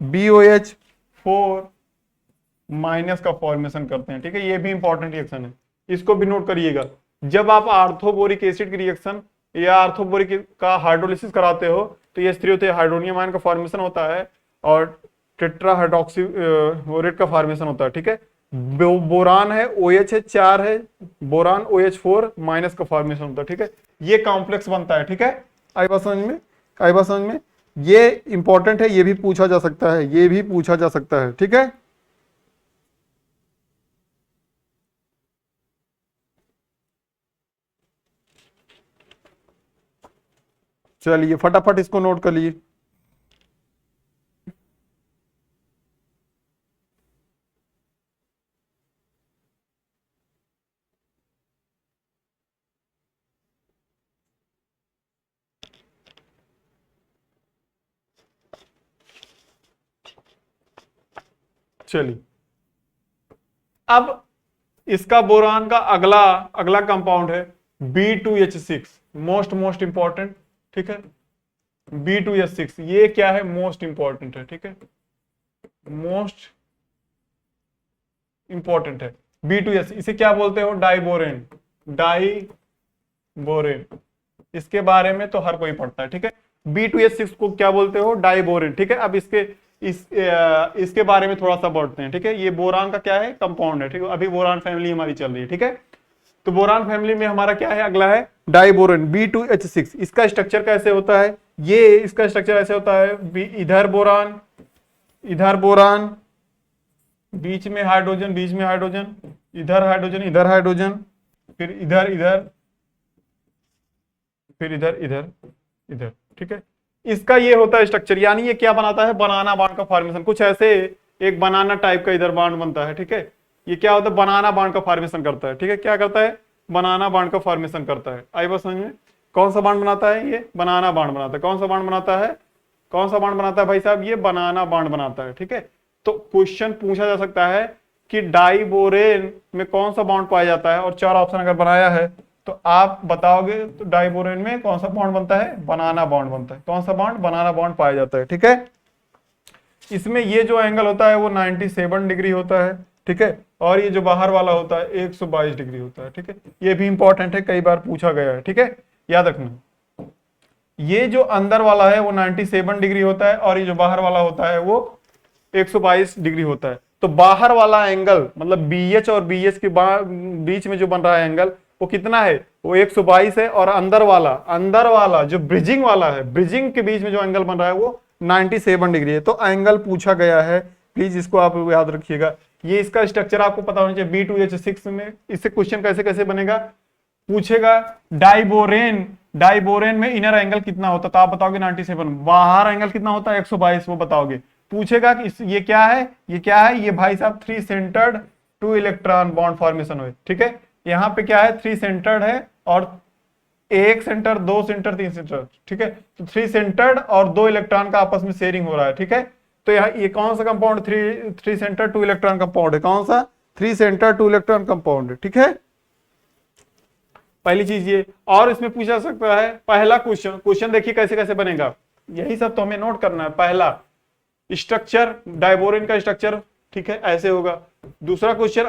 BOH4 माइनस का फॉर्मेशन करते हैं, ठीक है। ये भी इंपॉर्टेंट रिएक्शन है, इसको भी नोट करिएगा। जब आप आर्थोबोरिक एसिड की रिएक्शन या आर्थोबोरिक का हाइड्रोलिसिस कराते हो, तो ये स्थिर होते हैं, हाइड्रोनियम आयन का फॉर्मेशन होता है और टेट्रा हाइड्रोक्सी बोरेट का फॉर्मेशन होता है, ठीक है। बोरान है, OH है, 4 है, बोरान OH4 माइनस का फॉर्मेशन होता है, ठीक है। ये कॉम्प्लेक्स बनता है, ठीक है। आई बात समझ में, आई बात समझ में। ये इंपॉर्टेंट है, ये भी पूछा जा सकता है, ये भी पूछा जा सकता है, ठीक है। चलिए फटाफट इसको नोट कर लीजिए। चलिए अब इसका बोरान का अगला अगला कंपाउंड है B2H6, मोस्ट इंपॉर्टेंट, ठीक है। B2H6 ये क्या है, मोस्ट इंपॉर्टेंट है, ठीक है, मोस्ट इंपॉर्टेंट है। B2H इसे क्या बोलते हो, डाइबोरेन, डाइबोरेन, इसके बारे में तो हर कोई पढ़ता है, ठीक है। B2H6 को क्या बोलते हो, डाइबोरेन, ठीक है। अब इसके बारे में थोड़ा सा बढ़ते हैं, ठीक है। ये बोरान का क्या है, कंपाउंड है, ठीक है। अभी बोरान फैमिली हमारी चल रही है, ठीक है। तो बोरान फैमिली में हमारा क्या है, अगला है डाइबोरेन B2H6। इसका स्ट्रक्चर कैसे होता है, ये इसका स्ट्रक्चर ऐसे होता है, इधर बोरान, इधर बोरान, बीच में हाइड्रोजन, बीच में हाइड्रोजन, इधर हाइड्रोजन, इधर हाइड्रोजन, फिर इधर इधर, फिर इधर इधर इधर, ठीक है। इसका ये होता है स्ट्रक्चर, यानी ये क्या बनाता है, बनाना बांड का फॉर्मेशन, कुछ ऐसे एक बनाना टाइप का इधर बांड बनता है, ठीक है। ये क्या होता है, बनाना बांड का फॉर्मेशन करता है, ठीक है। क्या करता है, बनाना बांड का फॉर्मेशन करता है। आई बात समझ में। कौन सा बांड बनाता है, ये बनाना बांड बनाता है। कौन सा बांड बनाता है, कौन सा बांड बनाता है भाई साहब, ये बनाना बांड बनाता है, ठीक है। तो क्वेश्चन पूछा जा सकता है कि डाइबोरेन में कौन सा बॉन्ड पाया जाता है, और 4 ऑप्शन अगर बनाया है तो आप बताओगे, तो डाइबोरेन में कौन सा बॉन्ड बनता है, बनाना बॉन्ड बनता है। कौन सा बॉन्ड, बनाना बॉन्ड पाया जाता है, ठीक है। इसमें ये जो एंगल होता है वो 97 डिग्री होता है, ठीक है। और ये जो बाहर वाला होता है 122 डिग्री होता है, ठीक है। ये भी इंपॉर्टेंट है, कई बार पूछा गया है, ठीक है, याद रखना। ये जो अंदर वाला है वो 97 डिग्री होता है, और ये जो बाहर वाला होता है वो 122 डिग्री होता है। तो बाहर वाला एंगल मतलब BH और BH के बीच में जो बन रहा है एंगल वो कितना है, वो 122 है। और अंदर वाला जो ब्रिजिंग वाला है, ब्रिजिंग के बीच में जो एंगल बन रहा है वो 97 डिग्री है। तो एंगल पूछा गया है, प्लीज इसको आप याद रखिएगा। ये इसका स्ट्रक्चर आपको पता होना चाहिए। B2H6 में इससे क्वेश्चन कैसे कैसे बनेगा, पूछेगा डाइबोरेन में इनर एंगल कितना होता है, तो आप बताओगे 97, बाहर एंगल कितना होता है 122, वो बताओगे। पूछेगा कि ये क्या है, ये क्या है, ये भाई साहब 3 सेंटर्ड 2 इलेक्ट्रॉन बॉन्ड फॉर्मेशन हुए, ठीक है। यहाँ पे क्या है, 3 सेंटर्ड है, और 1 सेंटर, 2 सेंटर, 3 सेंटर, ठीक है। तो 3 सेंटर्ड और 2 इलेक्ट्रॉन का आपस में शेयरिंग हो रहा है, ठीक है। तो यहाँ ये कौन सा कंपाउंड, 3 सेंटर 2 इलेक्ट्रॉन कंपाउंड है, कौन सा, 3 सेंटर 2 इलेक्ट्रॉन कंपाउंड है, ठीक है। पहली चीज ये। और इसमें पूछा सकता है, पहला क्वेश्चन देखिए कैसे कैसे बनेगा, यही सब तो हमें नोट करना है। पहला स्ट्रक्चर, डाइबोरेन का स्ट्रक्चर, ठीक है, ऐसे होगा। दूसरा क्वेश्चन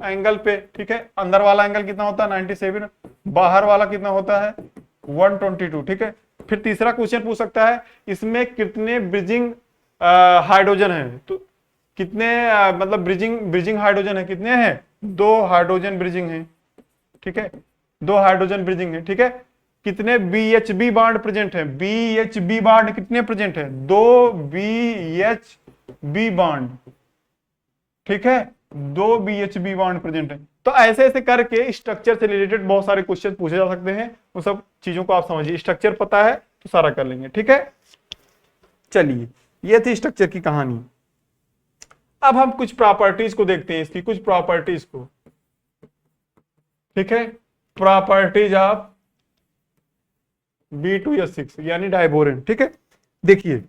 एंगल पे, ठीक है, अंदर वाला एंगल कितना होता है 97, बाहर वाला कितना होता है 122, ठीक है। फिर तीसरा क्वेश्चन पूछ सकता है इसमें कितने ब्रिजिंग हाइड्रोजन है, तो कितने मतलब ब्रिजिंग हाइड्रोजन है, कितने हैं, 2 हाइड्रोजन ब्रिजिंग है, ठीक है, 2 हाइड्रोजन ब्रिजिंग है, ठीक है। कितने BHB बांड प्रेजेंट है, BHB बांड कितने प्रेजेंट है, 2 BHB बांड, ठीक है, 2 BHB बांड प्रेजेंट है। तो ऐसे ऐसे करके स्ट्रक्चर से रिलेटेड बहुत सारे क्वेश्चन पूछे जा सकते हैं। उन सब चीजों को आप समझिए, स्ट्रक्चर पता है तो सारा कर लेंगे, ठीक है। चलिए ये थी स्ट्रक्चर की कहानी। अब हम कुछ प्रॉपर्टीज को देखते हैं, इसकी कुछ प्रॉपर्टीज को, ठीक है। प्रॉपर्टीज ऑफ B2H6 यानी डाइबोरेन, ठीक है। देखिए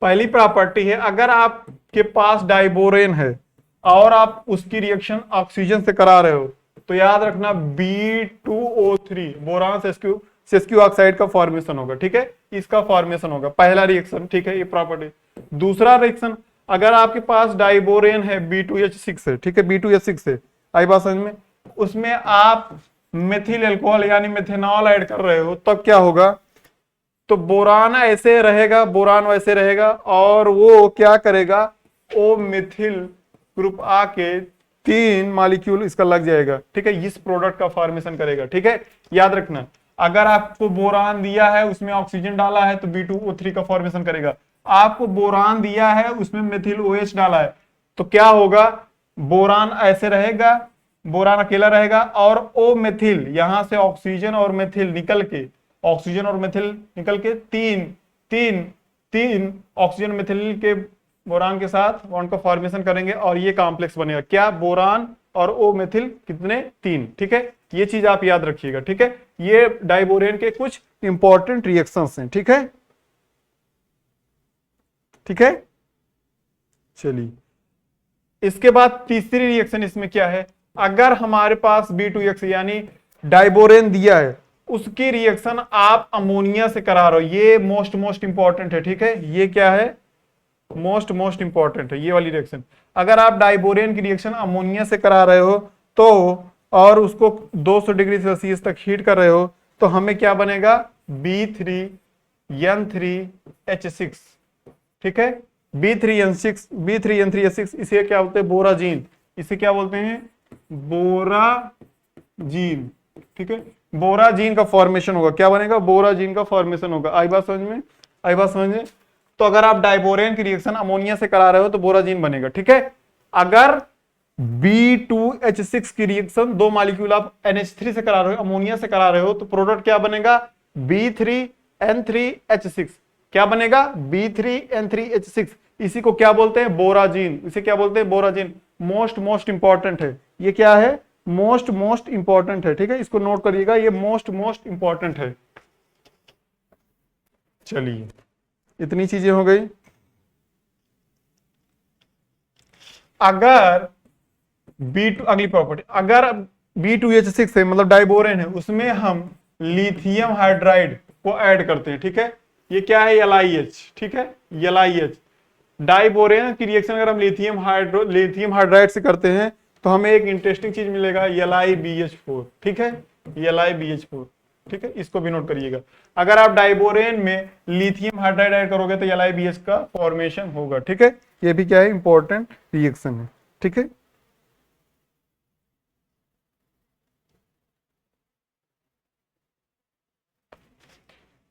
पहली प्रॉपर्टी है, अगर आपके पास डाइबोरेन है और आप उसकी रिएक्शन ऑक्सीजन से करा रहे हो तो याद रखना B2O3 बोरान सेस्क्यू ऑक्साइड का फॉर्मेशन होगा, ठीक है, इसका फॉर्मेशन होगा पहला रिएक्शन, ठीक है, ये प्रॉपर्टी। दूसरा रिएक्शन, अगर आपके पास डाइबोरेन है B2H6 है, ठीक है, B2H6 है, आई बात समझ में, उसमें आप मेथिल अल्कोहल यानी मेथेनॉल ऐड कर रहे हो, तब क्या होगा, तो बोरान ऐसे रहेगा, बोरान वैसे रहेगा, और वो क्या करेगा, ओ मिथिल ग्रुप आके 3 मॉलिक्यूल इसका लग जाएगा, ठीक है, इस प्रोडक्ट का फॉर्मेशन करेगा, ठीक है। याद रखना, अगर आपको बोरान दिया है उसमें ऑक्सीजन डाला है तो B2O3 का फॉर्मेशन करेगा, आपको बोरान दिया है उसमें मेथिल OH डाला है तो क्या होगा, बोरान ऐसे रहेगा, बोरान अकेला रहेगा, और ओ मेथिल यहां से ऑक्सीजन और मेथिल निकल के, ऑक्सीजन और मेथिल निकल के तीन ऑक्सीजन मेथिल के बोरान के साथ बॉन्ड का फॉर्मेशन करेंगे और ये कॉम्प्लेक्स बनेगा, क्या, बोरान और ओ मेथिल कितने, 3, ठीक है, ये चीज आप याद रखिएगा, ठीक है। ये डाइबोरेन के कुछ इंपॉर्टेंट रिएक्शंस हैं, ठीक है, ठीक है। चलिए, इसके बाद तीसरी रिएक्शन इसमें क्या है, अगर हमारे पास B2X यानी डाइबोरेन दिया है, उसकी रिएक्शन आप अमोनिया से करा रहे हो, ये मोस्ट इंपॉर्टेंट है, ठीक है, ये क्या है, मोस्ट इंपॉर्टेंट है ये वाली रिएक्शन। अगर आप डाइबोरेन की रिएक्शन अमोनिया से करा रहे हो तो, और उसको 200 डिग्री सेल्सियस तक हीट कर रहे हो, तो हमें क्या बनेगा, B3N3H6, ठीक है, B3N3H6, इसे क्या बोलते हैं, बोराजीन, इसे क्या बोलते हैं, बोराजीन, ठीक है, बोराजीन का फॉर्मेशन होगा, क्या बनेगा, बोराजीन का फॉर्मेशन होगा, आई बात समझ में, आई बात समझ में। तो अगर आप डाइबोरेन की रिएक्शन अमोनिया से करा रहे हो तो बोराजीन बनेगा, ठीक है। अगर B2H6 की रिएक्शन 2 मॉलिक्यूल आप NH3 से करा रहे हो, अमोनिया से करा रहे हो, तो प्रोडक्ट क्या बनेगा, B3N3H6, क्या बनेगा, B3N3H6, इसी को क्या बोलते हैं, बोराजीन, इसे क्या बोलते हैं, बोराजीन। मोस्ट इंपॉर्टेंट है, ये क्या है, मोस्ट इंपॉर्टेंट है, ठीक है, इसको नोट करिएगा, ये मोस्ट इंपॉर्टेंट है। चलिए, इतनी चीजें हो गई। अगर अगली प्रॉपर्टी, अगर B2H6 है मतलब डाइबोरेन है, उसमें हम लिथियम हाइड्राइड को ऐड करते हैं, ठीक है, ये क्या है, LiH, ठीक है, LiH। डाइबोरेन की रिएक्शन अगर हम लिथियम हाइड्राइड से करते हैं तो हमें एक इंटरेस्टिंग चीज मिलेगा, LiBH4, ठीक है, LiBH4, ठीक है, इसको भी नोट करिएगा। अगर आप डाइबोरेन में लिथियम हाइड्राइड ऐड करोगे तो LiBH का फॉर्मेशन होगा, ठीक है, ये भी क्या है, इंपॉर्टेंट रिएक्शन है, ठीक है।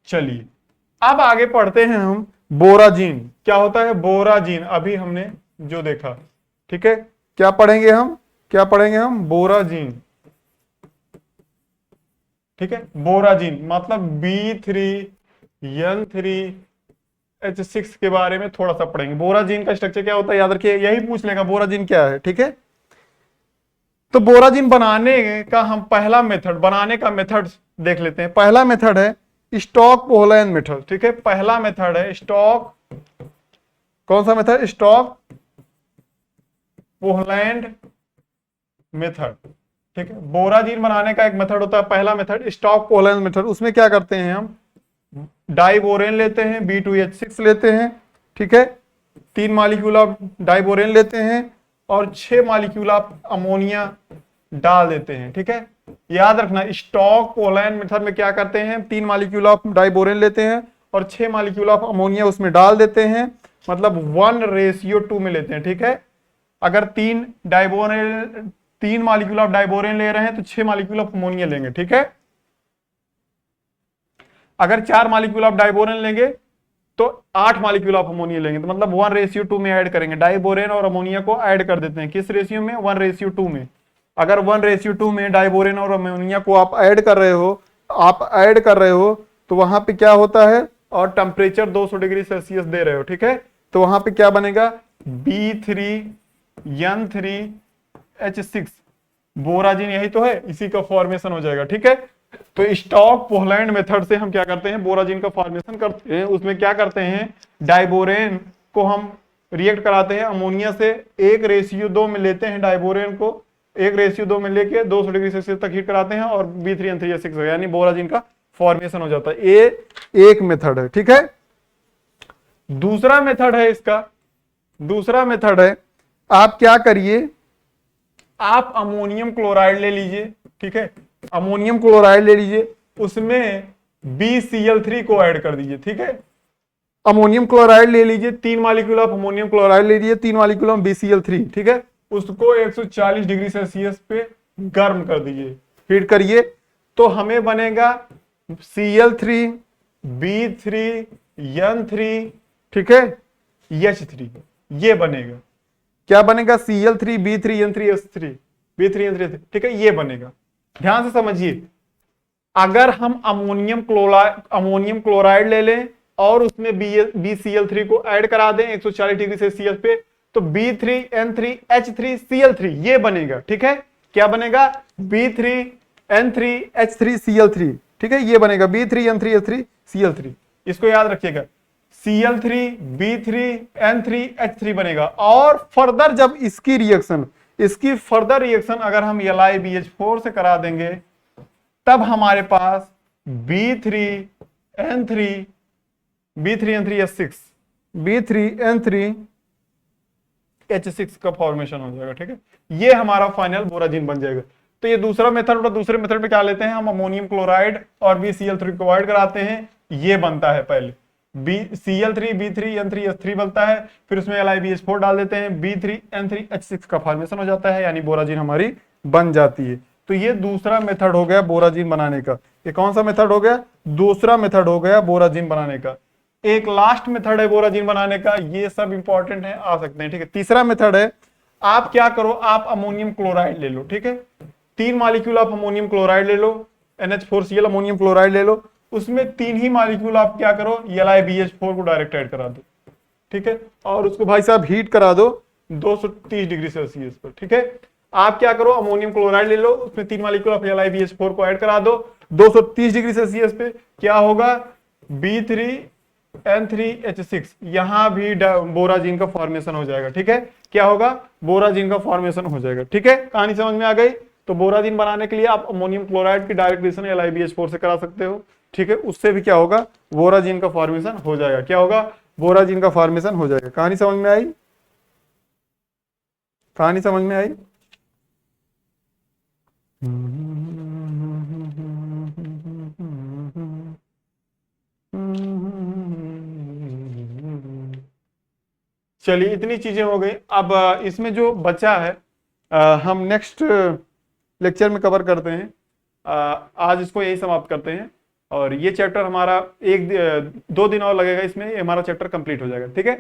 चलिए, अब आगे पढ़ते हैं हम बोराजीन, क्या होता है बोराजीन, अभी हमने जो देखा, ठीक है, क्या पढ़ेंगे हम, बोराजीन, ठीक है, बोराजीन मतलब B3N3H6 के बारे में थोड़ा सा पढ़ेंगे। बोराजीन का स्ट्रक्चर क्या होता है याद रखिए, यही पूछ लेगा बोराजीन क्या है, ठीक है। तो बोराजीन बनाने का हम पहला मेथड, बनाने का मेथड देख लेते हैं। पहला मेथड है स्टॉक पोहलैंड मेथड, ठीक है, पहला मेथड है स्टॉक, कौन सा मेथड, स्टॉक पोहलैंड मेथड, ठीक है। बोराजीन बनाने का एक मेथड होता है, पहला मेथड स्टॉक पोहलैंड मेथड। उसमें क्या करते हैं हम, डाइबोरेन लेते हैं, B2H6 लेते हैं, ठीक है, 3 मॉलिक्यूल आप डाइबोरेन लेते हैं और 6 मॉलिक्यूल आप अमोनिया डाल देते हैं, ठीक है। याद रखना, स्टॉक पोलैंड मेथड में क्या करते हैं, 3 मॉलिक्यूल आप डाइबोरेन लेते हैं और 6 मॉलिक्यूल आप अमोनिया उसमें डाल देते हैं, मतलब 1:2 में लेते हैं, ठीक है। अगर 3 मॉलिक्यूल आप डाइबोरेन ले रहे हैं तो 6 मॉलिक्यूल आप अमोनिया लेंगे, ठीक है। अगर 4 मॉलिक्यूल आप डाइबोरेन लेंगे तो 8 मॉलिक्यूल आप अमोनिया लेंगे, तो मतलब 1:2 में ऐड करेंगे, डाइबोरेन और अमोनिया को ऐड कर देते हैं, किस रेशियो में, 1:2 में। अगर 1:2 में डाइबोरेन और अमोनिया को आप ऐड कर रहे हो, तो वहां पे क्या होता है, और टेम्परेचर 200 डिग्री सेल्सियस दे रहे हो, ठीक है, तो वहां पे क्या बनेगा, B3N3H6 बोराजीन, यही तो है, इसी का फॉर्मेशन हो जाएगा, ठीक है। तो स्टॉक पोलैंड मेथड से हम क्या करते हैं, बोराजिन का फॉर्मेशन करते हैं। उसमें क्या करते हैं, डाइबोरेन को हम रिएक्ट कराते हैं अमोनिया से, 1:2 में लेते हैं डाइबोरेन को, 1:2 में लेके 200 डिग्री सेल्सियस तक हीट कराते हैं और B3N3H6 यानी बोराजिन का फॉर्मेशन हो जाता है। ये एक मेथड है, ठीक है। दूसरा मेथड है इसका, दूसरा मेथड है, आप क्या करिए, आप अमोनियम क्लोराइड ले लीजिए, ठीक है, अमोनियम क्लोराइड ले लीजिए, उसमें BCl3 को ऐड कर दीजिए, ठीक है। अमोनियम क्लोराइड ले लीजिए, 3 मॉलिक्यूल ऑफ अमोनियम क्लोराइड ले लीजिए, 3 मॉलिक्यूल ऑफ BCl3, ठीक है। उसको 140 डिग्री सेल्सियस पे गर्म कर दीजिए, हीट करिए, तो हमें बनेगा Cl3 B3N3, ठीक है, H3, ये बनेगा। क्या बनेगा, Cl3 B3N3H3, B3N3, ठीक है, ये बनेगा। ध्यान से समझिए, अगर हम अमोनियम क्लोराइड ले लें और उसमें BCl3 को ऐड करा दें 140 डिग्री सेल्सियस पे, तो B3N3H3Cl3 ये बनेगा, ठीक है। क्या बनेगा, B3N3H3Cl3, ठीक है, ये बनेगा B3N3H3Cl3। इसको याद रखिएगा, Cl3 B3N3H3 बनेगा। और फर्दर जब इसकी फर्दर रिएक्शन अगर हम LiBH4 से करा देंगे, तब हमारे पास B3N3H6 का फॉर्मेशन हो जाएगा, ठीक है। ये हमारा फाइनल बोराजिन बन जाएगा। तो ये दूसरा मेथड होता है। दूसरे मेथड में क्या लेते हैं हम, अमोनियम क्लोराइड और BCl3 को ऐड कराते हैं, ये बनता है पहले Cl3 B3N3H3 बनता है, फिर उसमें LiBH4 डाल देते हैं, B3N3H6 का फॉर्मेशन हो जाता है, यानी बोराजिन हमारी बन जाती है। तो ये दूसरा मेथड हो गया बोराजिन बनाने का। ये कौन सा मेथड हो गया, दूसरा मेथड हो गया बोराजिन बनाने का। एक लास्ट मेथड है बोराजिन बनाने का, ये सब इंपॉर्टेंट है, आ सकते हैं, ठीक है। तीसरा मेथड है, आप क्या करो, आप अमोनियम क्लोराइड ले लो, ठीक है, 3 मॉलिक्यूल आप अमोनियम क्लोराइड ले लो, NH4Cl अमोनियम क्लोराइड ले लो, उसमें 3 ही मॉलिक्यूल आप क्या करो, LiBH4 को डायरेक्ट ऐड करा दो, ठीक है, और उसको भाई साहब हीट करा दो 230 डिग्री सेल्सियस पर, ठीक है। आप क्या करो, अमोनियम क्लोराइड ले लो, उसमें 3 मॉलिक्यूल ऑफ LiBH4 को ऐड करा दो 230 डिग्री सेल्सियस पे, क्या होगा, B3N3H6, यहां भी बोराजिन का फॉर्मेशन हो जाएगा, ठीक है। क्या होगा, बोराजिन का फॉर्मेशन हो जाएगा, ठीक है। कहानी समझ में आ गई। तो बोराजिन बनाने के लिए आप अमोनियम क्लोराइड की डायरेक्ट रिएक्शन LiBH4 से करा सकते हो, ठीक है, उससे भी क्या होगा, बोराजिन का फॉर्मेशन हो जाएगा। क्या होगा, बोराजिन का फॉर्मेशन हो जाएगा। कहानी समझ में आई, कहानी समझ में आई। चलिए, इतनी चीजें हो गई। अब इसमें जो बचा है हम नेक्स्ट लेक्चर में कवर करते हैं। आज इसको यही समाप्त करते हैं, और ये चैप्टर हमारा 1-2 दिन और लगेगा, इसमें ये हमारा चैप्टर कंप्लीट हो जाएगा, ठीक है।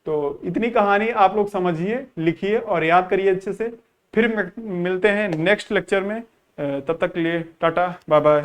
तो इतनी कहानी आप लोग समझिए, लिखिए और याद करिए अच्छे से। फिर मिलते हैं नेक्स्ट लेक्चर में, तब तक के लिए टाटा बाय बाय।